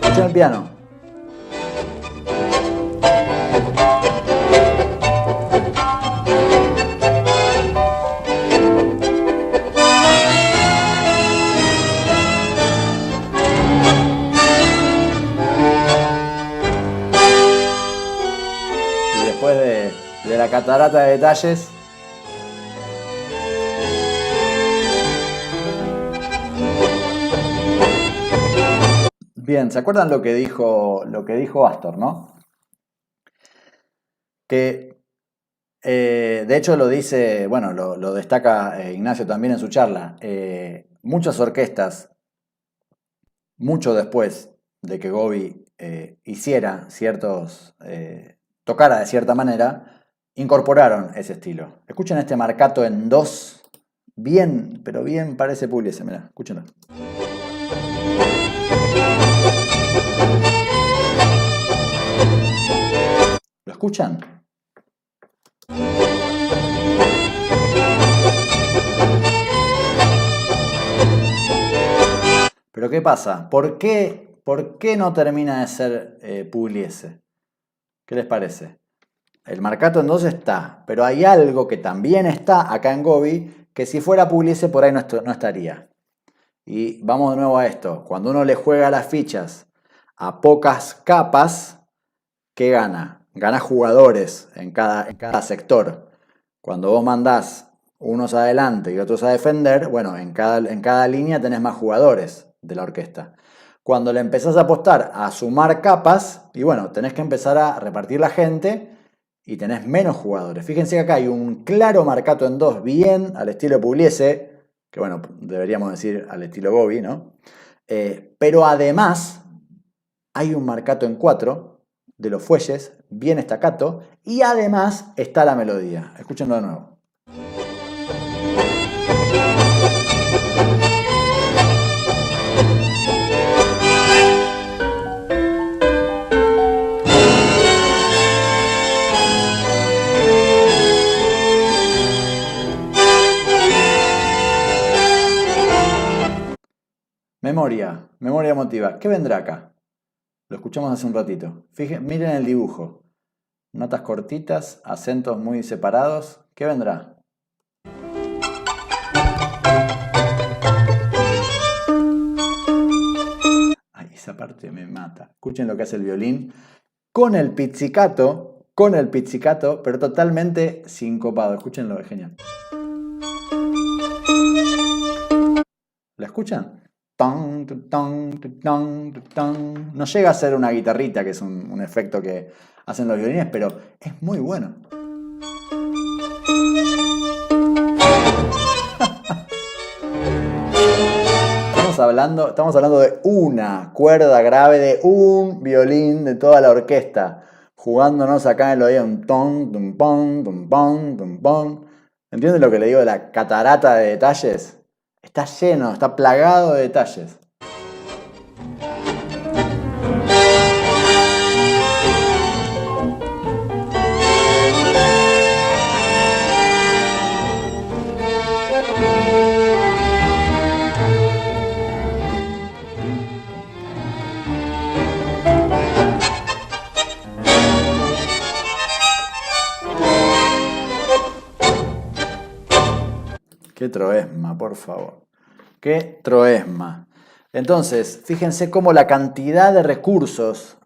Escuchen el piano. De la catarata de detalles. Bien, ¿se acuerdan lo que dijo Astor, no? Que de hecho lo dice, bueno, lo destaca Ignacio también en su charla. Muchas orquestas, mucho después de que Gobi hiciera tocara de cierta manera, incorporaron ese estilo. Escuchen este marcato en dos, bien, pero bien parece Pugliese, mirá, escúchenlo. escuchan? Pero ¿qué pasa? ¿Por qué no termina de ser Pugliese? ¿Qué les parece? El marcato en 2 está, pero hay algo que también está acá en Gobi, que si fuera Pugliese por ahí no estaría. Y vamos de nuevo a esto. Cuando uno le juega las fichas a pocas capas, ¿qué gana? Gana jugadores en cada sector. Cuando vos mandás unos adelante y otros a defender, bueno, en cada línea tenés más jugadores de la orquesta. Cuando le empezás a apostar a sumar capas, y bueno, tenés que empezar a repartir la gente y tenés menos jugadores. Fíjense que acá hay un claro marcato en 2, bien al estilo Pugliese, que bueno, deberíamos decir al estilo Gobi, ¿no? Pero además hay un marcato en 4 de los fuelles, bien staccato, y además está la melodía. Escúchenlo de nuevo. Memoria emotiva. ¿Qué vendrá acá? Lo escuchamos hace un ratito. Miren el dibujo. Notas cortitas, acentos muy separados. ¿Qué vendrá? Ay, esa parte me mata. Escuchen lo que hace el violín con el pizzicato, pero totalmente sincopado. Escúchenlo, es genial. ¿La escuchan? No llega a ser una guitarrita, que es un efecto que hacen los violines, pero es muy bueno. Estamos hablando de una cuerda grave, de un violín de toda la orquesta, jugándonos acá en el oído un ton, tum, pon, tum, pon, tum, pon. ¿Entienden lo que le digo de la catarata de detalles? Está lleno, está plagado de detalles. Qué troesma, por favor. Qué troesma. Entonces, fíjense cómo la cantidad de recursos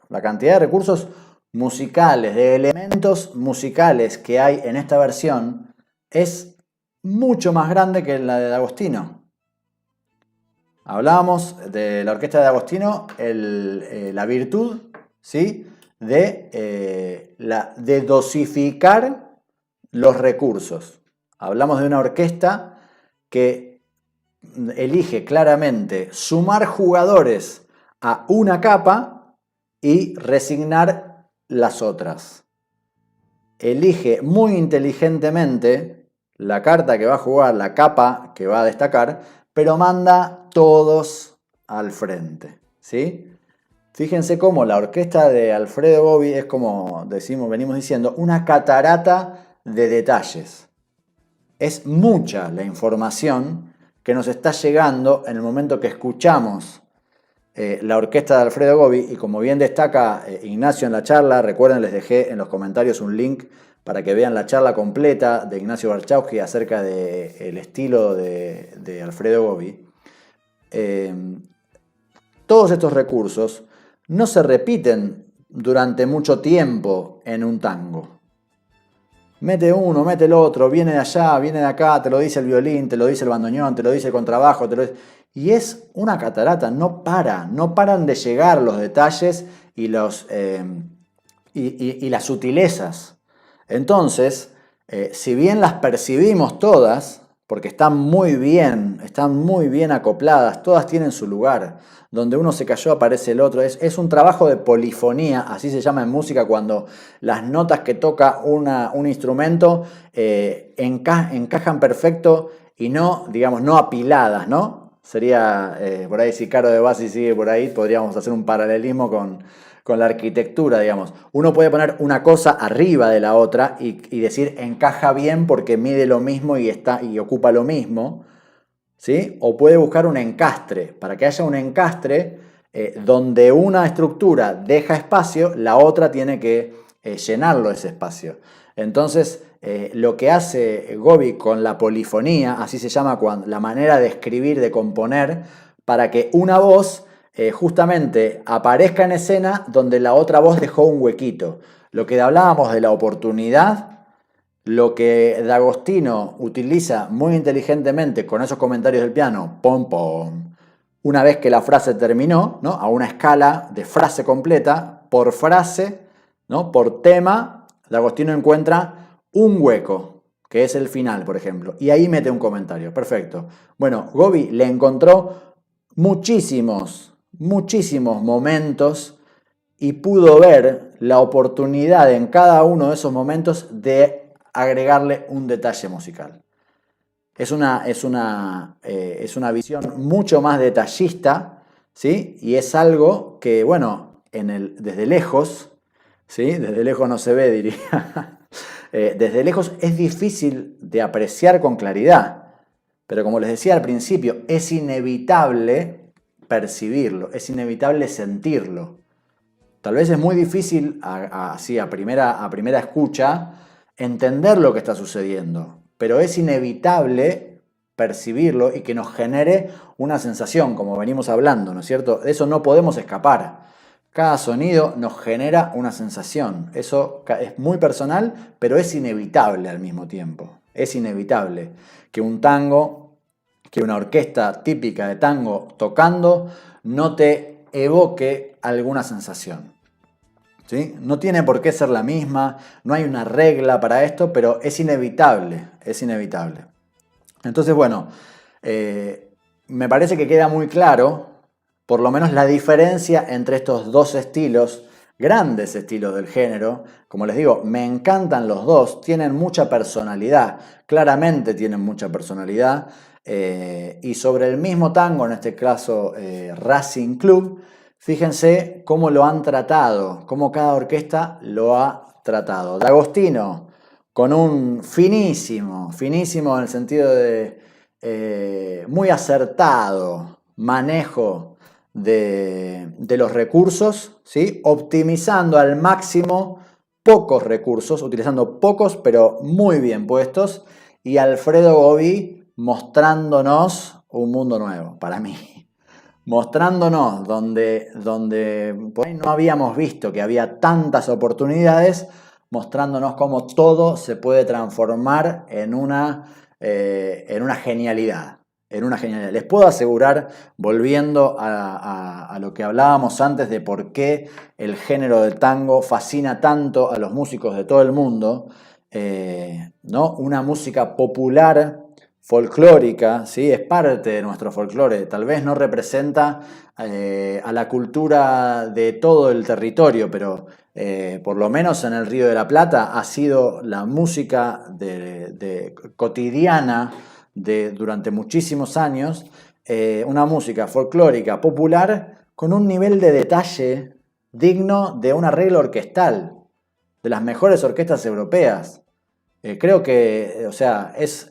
musicales, de elementos musicales que hay en esta versión es mucho más grande que la de D'Agostino. Hablábamos de la orquesta de D'Agostino, la virtud, ¿sí?, de dosificar los recursos. Hablamos de una orquesta que elige claramente sumar jugadores a una capa y resignar las otras. Elige muy inteligentemente la carta que va a jugar, la capa que va a destacar, pero manda todos al frente, ¿sí? Fíjense cómo la orquesta de Alfredo Gobi es, como venimos diciendo, una catarata de detalles. Es mucha la información que nos está llegando en el momento que escuchamos la orquesta de Alfredo Gobi, y como bien destaca Ignacio en la charla, recuerden, les dejé en los comentarios un link para que vean la charla completa de Ignacio Barchowski acerca del estilo de Alfredo Gobi. Todos estos recursos no se repiten durante mucho tiempo en un tango. Mete uno, mete el otro, viene de allá, viene de acá, te lo dice el violín, te lo dice el bandoneón, te lo dice el contrabajo, y es una catarata, no paran de llegar los detalles y las sutilezas. Entonces, si bien las percibimos todas, porque están muy bien acopladas, todas tienen su lugar. Donde uno se cayó aparece el otro. Es un trabajo de polifonía, así se llama en música, cuando las notas que toca un instrumento encajan perfecto y no, digamos, no apiladas, ¿no? Sería, por ahí, si Caro de Bassi sigue por ahí, podríamos hacer un paralelismo con con la arquitectura, digamos. Uno puede poner una cosa arriba de la otra y decir encaja bien porque mide lo mismo y ocupa lo mismo, ¿sí? O puede buscar un encastre. Para que haya un encastre, donde una estructura deja espacio, la otra tiene que llenarlo ese espacio. Entonces, lo que hace Gobi con la polifonía, así se llama la manera de escribir, de componer, para que una voz justamente aparezca en escena donde la otra voz dejó un huequito. Lo que hablábamos de la oportunidad, lo que D'Agostino utiliza muy inteligentemente con esos comentarios del piano, pom pom, una vez que la frase terminó, ¿no? A una escala de frase completa, por frase, ¿no? Por tema, D'Agostino encuentra un hueco, que es el final, por ejemplo, y ahí mete un comentario. Perfecto. Bueno, Gobi le encontró muchísimos momentos y pudo ver la oportunidad en cada uno de esos momentos de agregarle un detalle musical. Es una visión mucho más detallista, ¿sí? Y es algo que, bueno, desde lejos, ¿sí? Desde lejos no se ve, diría. Desde lejos es difícil de apreciar con claridad, pero como les decía al principio, es inevitable percibirlo, es inevitable sentirlo. Tal vez es muy difícil, así a primera escucha, entender lo que está sucediendo, pero es inevitable percibirlo y que nos genere una sensación, como venimos hablando, ¿no es cierto? De eso no podemos escapar. Cada sonido nos genera una sensación. Eso es muy personal, pero es inevitable al mismo tiempo. Es inevitable que un tango, que una orquesta típica de tango tocando, no te evoque alguna sensación. ¿Sí? No tiene por qué ser la misma, no hay una regla para esto, pero es inevitable, es inevitable. Entonces, bueno, me parece que queda muy claro, por lo menos la diferencia entre estos dos estilos, grandes estilos del género. Como les digo, me encantan los dos, tienen mucha personalidad, claramente tienen mucha personalidad. Y sobre el mismo tango, en este caso Racing Club, fíjense cómo lo han tratado, cómo cada orquesta lo ha tratado. D'Agostino, con un finísimo en el sentido de muy acertado manejo de los recursos, ¿sí? Optimizando al máximo pocos recursos, utilizando pocos pero muy bien puestos, y Alfredo Gobi mostrándonos un mundo nuevo para mí. Mostrándonos donde por ahí no habíamos visto que había tantas oportunidades, mostrándonos cómo todo se puede transformar en una genialidad. Les puedo asegurar, volviendo a lo que hablábamos antes de por qué el género del tango fascina tanto a los músicos de todo el mundo, ¿no? Una música popular, folclórica, ¿sí? Es parte de nuestro folclore, tal vez no representa a la cultura de todo el territorio, pero por lo menos en el Río de la Plata ha sido la música cotidiana durante muchísimos años, una música folclórica popular con un nivel de detalle digno de un arreglo orquestal, de las mejores orquestas europeas. Creo que, o sea, es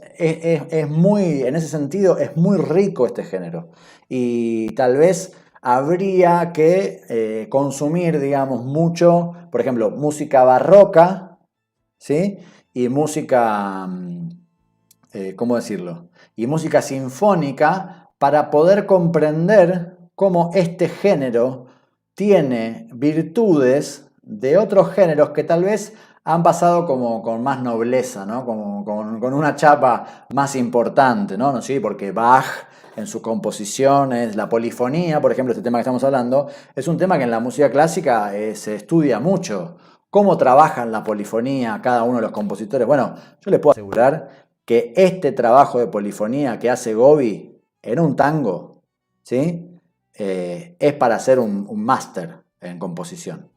muy, en ese sentido, es muy rico este género. Y tal vez habría que consumir, digamos, mucho, por ejemplo, música barroca, ¿sí? Y música, ¿cómo decirlo? Y música sinfónica para poder comprender cómo este género tiene virtudes de otros géneros que tal vez han pasado como con más nobleza, ¿no? Como con una chapa más importante, ¿no? Sí, porque Bach en sus composiciones, la polifonía, por ejemplo, este tema que estamos hablando, es un tema que en la música clásica se estudia mucho. ¿Cómo trabajan la polifonía cada uno de los compositores? Bueno, yo les puedo asegurar que este trabajo de polifonía que hace Gobi en un tango, ¿sí? Es para hacer un máster en composición.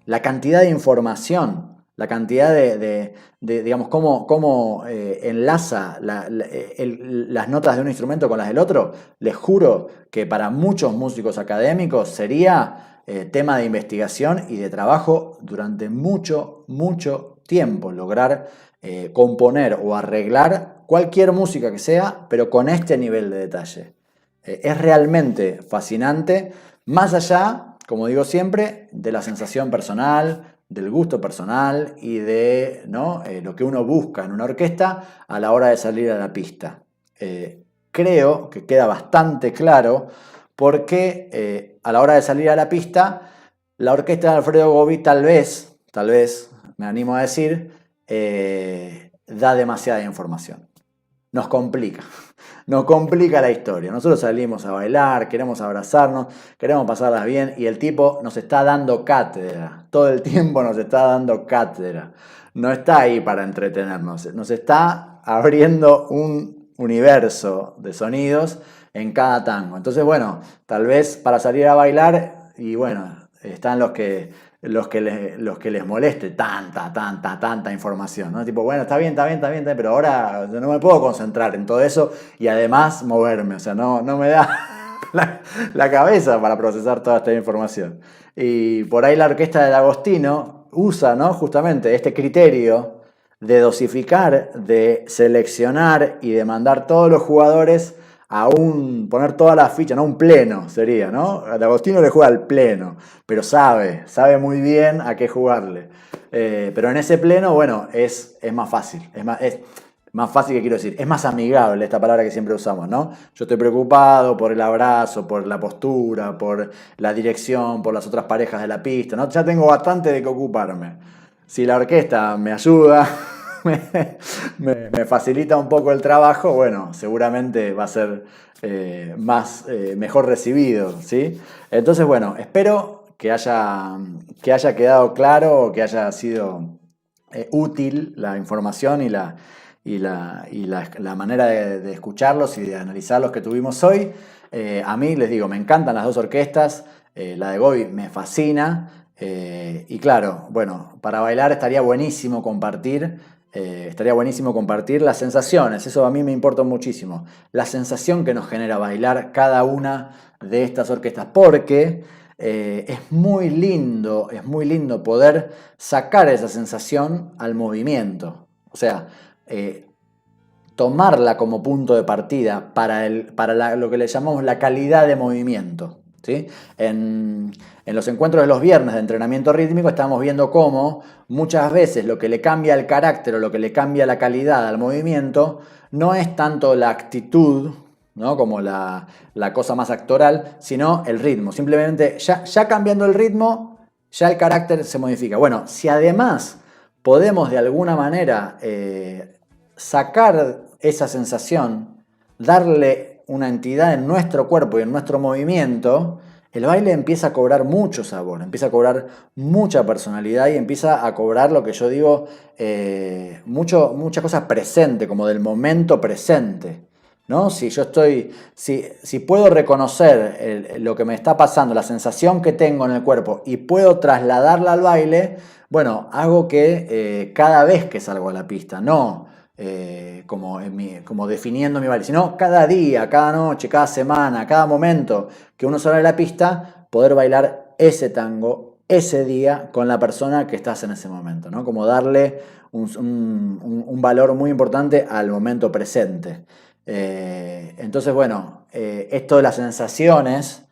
La cantidad de información La cantidad digamos, cómo enlaza las notas de un instrumento con las del otro, les juro que para muchos músicos académicos sería tema de investigación y de trabajo durante mucho, mucho tiempo, lograr componer o arreglar cualquier música que sea, pero con este nivel de detalle. Es realmente fascinante, más allá, como digo siempre, de la sensación personal, del gusto personal y de, ¿no?, lo que uno busca en una orquesta a la hora de salir a la pista. Creo que queda bastante claro porque a la hora de salir a la pista, la orquesta de Alfredo Gobi tal vez, me animo a decir, da demasiada información. Nos complica la historia. Nosotros salimos a bailar, queremos abrazarnos, queremos pasarlas bien y el tipo nos está dando cátedra. Todo el tiempo nos está dando cátedra. No está ahí para entretenernos. Nos está abriendo un universo de sonidos en cada tango. Entonces, bueno, tal vez para salir a bailar, y bueno, están los que les moleste tanta información, ¿no? Tipo, bueno, está bien, pero ahora no me puedo concentrar en todo eso y además moverme, o sea, no me da la cabeza para procesar toda esta información. Y por ahí la orquesta de D'Agostino usa, ¿no?, justamente este criterio de dosificar, de seleccionar y de mandar todos los jugadores a poner todas las fichas, ¿no? Un pleno sería, ¿no? D'Agostino le juega al pleno, pero sabe muy bien a qué jugarle. Pero en ese pleno, bueno, es más fácil, es más fácil, que quiero decir, es más amigable, esta palabra que siempre usamos, ¿no? Yo estoy preocupado por el abrazo, por la postura, por la dirección, por las otras parejas de la pista, ¿no? Ya tengo bastante de qué ocuparme. Si la orquesta me ayuda, me facilita un poco el trabajo, bueno, seguramente va a ser mejor recibido, ¿sí? Entonces, bueno, espero que haya quedado claro, que haya sido útil la información y la manera de escucharlos y de analizarlos que tuvimos hoy. A mí, les digo, me encantan las dos orquestas, la de Gobi me fascina. Y claro, bueno, para bailar estaría buenísimo compartir las sensaciones, eso a mí me importa muchísimo, la sensación que nos genera bailar cada una de estas orquestas, porque es muy lindo poder sacar esa sensación al movimiento, o sea, tomarla como punto de partida para lo que le llamamos la calidad de movimiento, ¿sí? En los encuentros de los viernes de entrenamiento rítmico estamos viendo cómo muchas veces lo que le cambia el carácter o lo que le cambia la calidad al movimiento no es tanto la actitud, ¿no?, como la cosa más actoral, sino el ritmo. Simplemente ya cambiando el ritmo, ya el carácter se modifica. Bueno, si además podemos de alguna manera sacar esa sensación, darle una entidad en nuestro cuerpo y en nuestro movimiento, el baile empieza a cobrar mucho sabor, empieza a cobrar mucha personalidad y empieza a cobrar lo que yo digo, muchas cosas presentes, como del momento presente, ¿no? Si puedo reconocer lo que me está pasando, la sensación que tengo en el cuerpo y puedo trasladarla al baile, bueno, hago que cada vez que salgo a la pista, no como definiendo mi baile, sino cada día, cada noche, cada semana, cada momento que uno sale a la pista, poder bailar ese tango, ese día, con la persona que estás en ese momento, ¿no? Como darle un valor muy importante al momento presente. Entonces, bueno, esto de las sensaciones,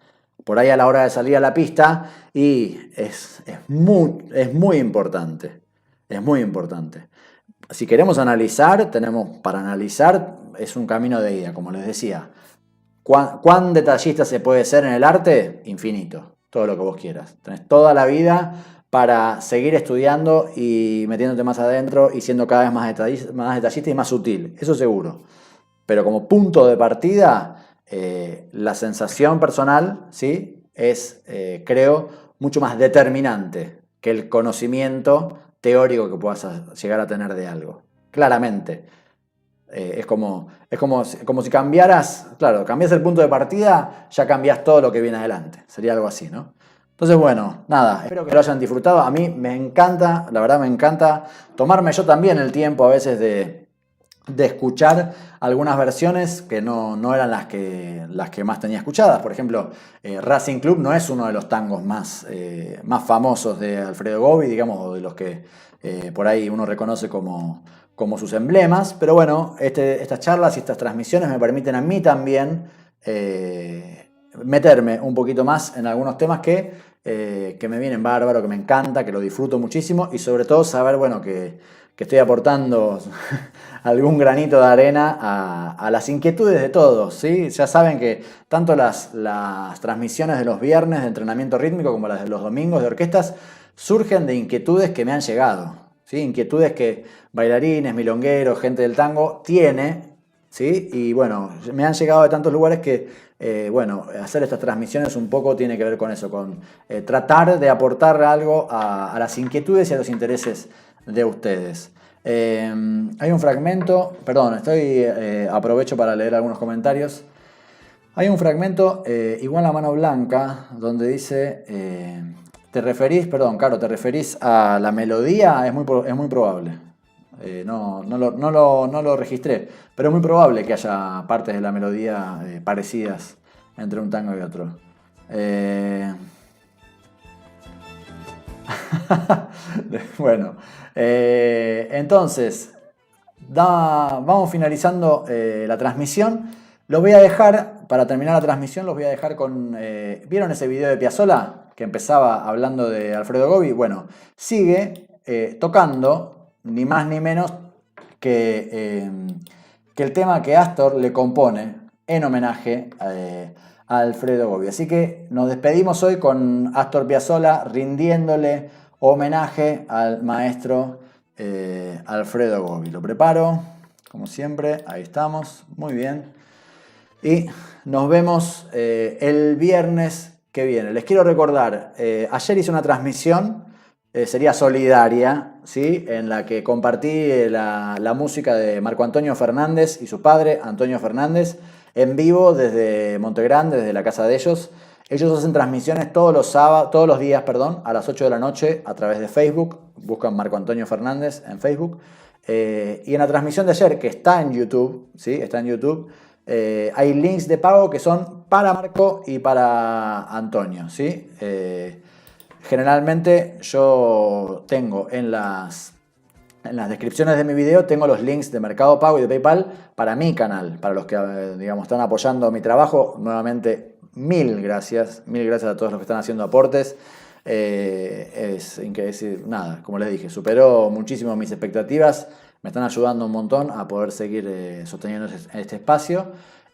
por ahí a la hora de salir a la pista, y es muy importante, es muy importante. Si queremos analizar, para analizar, es un camino de ida, como les decía. ¿Cuán detallista se puede ser en el arte? Infinito, todo lo que vos quieras. Tenés toda la vida para seguir estudiando y metiéndote más adentro y siendo cada vez más detallista y más sutil, eso seguro. Pero como punto de partida, la sensación personal, ¿sí?, es, creo, mucho más determinante que el conocimiento teórico que puedas llegar a tener de algo. Claramente. Es como si cambias el punto de partida, ya cambias todo lo que viene adelante. Sería algo así, ¿no? Entonces, bueno, nada, espero que lo hayan disfrutado. A mí me encanta, la verdad me encanta tomarme yo también el tiempo a veces de escuchar algunas versiones que no eran las que más tenía escuchadas. Por ejemplo, Racing Club no es uno de los tangos más famosos de Alfredo Gobi, digamos, o de los que por ahí uno reconoce como sus emblemas. Pero bueno, estas charlas y estas transmisiones me permiten a mí también meterme un poquito más en algunos temas que me vienen bárbaro, que me encanta, que lo disfruto muchísimo y sobre todo saber, bueno, que estoy aportando algún granito de arena a las inquietudes de todos, ¿sí? Ya saben que tanto las transmisiones de los viernes de entrenamiento rítmico como las de los domingos de orquestas surgen de inquietudes que me han llegado, ¿sí? Inquietudes que bailarines, milongueros, gente del tango tiene, ¿sí? Y bueno, me han llegado de tantos lugares que bueno, hacer estas transmisiones un poco tiene que ver con eso, con tratar de aportar algo a las inquietudes y a los intereses de ustedes. Hay un fragmento, perdón, aprovecho para leer algunos comentarios. Hay un fragmento, igual a mano blanca, donde dice, te referís a la melodía, es muy probable. No lo registré, pero es muy probable que haya partes de la melodía parecidas entre un tango y otro. Bueno, entonces vamos finalizando la transmisión. Los voy a dejar, para terminar la transmisión, los voy a dejar con... ¿vieron ese video de Piazzolla que empezaba hablando de Alfredo Gobi? Bueno, sigue tocando ni más ni menos que el tema que Astor le compone en homenaje a Alfredo Gobi. Así que nos despedimos hoy con Astor Piazzolla rindiéndole homenaje al maestro Alfredo Gobi. Lo preparo, como siempre, ahí estamos, muy bien. Y nos vemos el viernes que viene. Les quiero recordar, ayer hice una transmisión, sería solidaria, ¿sí? En la que compartí la música de Marco Antonio Fernández y su padre, Antonio Fernández, en vivo desde Montegrande, desde la casa de ellos. Ellos hacen transmisiones todos los días, a las 8 de la noche a través de Facebook. Buscan Marco Antonio Fernández en Facebook. Y en la transmisión de ayer, que está en YouTube, ¿sí? Está en YouTube, hay links de pago que son para Marco y para Antonio, ¿sí? Generalmente yo tengo en las descripciones de mi video tengo los links de Mercado Pago y de PayPal para mi canal, para los que digamos están apoyando mi trabajo. Nuevamente, mil gracias a todos los que están haciendo aportes. Es increíble, nada, como les dije, superó muchísimo mis expectativas. Me están ayudando un montón a poder seguir sosteniendo este espacio.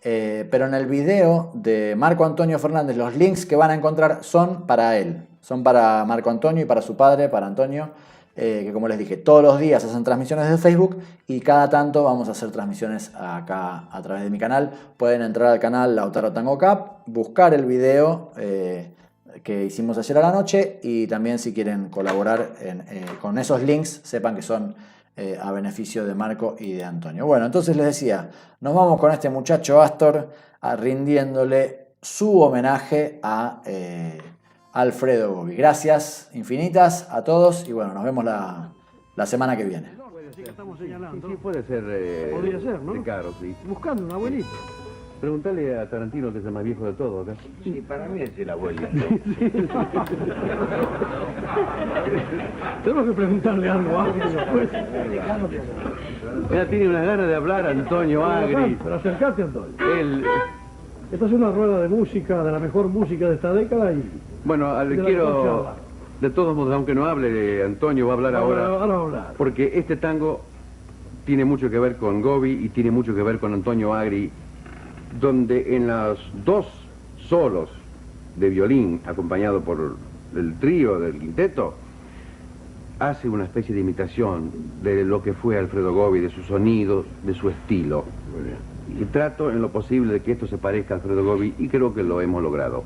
Pero en el video de Marco Antonio Fernández, los links que van a encontrar son para él. Son para Marco Antonio y para su padre, para Antonio. Que como les dije, todos los días hacen transmisiones de Facebook y cada tanto vamos a hacer transmisiones acá a través de mi canal. Pueden entrar al canal Lautaro Tango Cup, buscar el video que hicimos ayer a la noche y también si quieren colaborar con esos links, sepan que son a beneficio de Marco y de Antonio. Bueno, entonces les decía, nos vamos con este muchacho Astor rindiéndole su homenaje a Alfredo Gobi. Gracias infinitas a todos y bueno, nos vemos la semana que viene. Así que estamos señalando. Sí, puede ser. Podría ser, ¿no? Ricardo, sí. Buscando un abuelito. Preguntale a Tarantino, que es el más viejo de todos acá. Sí, para mí es el abuelito. Tenemos que preguntarle algo a alguien después. Mira, tiene unas ganas de hablar Antonio Agri. Pero acercate, Antonio. Él... Esta es una rueda de música, de la mejor música de esta década y... Bueno, le de la quiero... concha. De todos modos, aunque no hable, Antonio va a hablar ahora. Ahora va a hablar. Porque este tango tiene mucho que ver con Gobi y tiene mucho que ver con Antonio Agri, donde en los dos solos de violín, acompañado por el trío del quinteto, hace una especie de imitación de lo que fue Alfredo Gobi, de su sonido, de su estilo. Y trato en lo posible de que esto se parezca a Alfredo Gobi y creo que lo hemos logrado.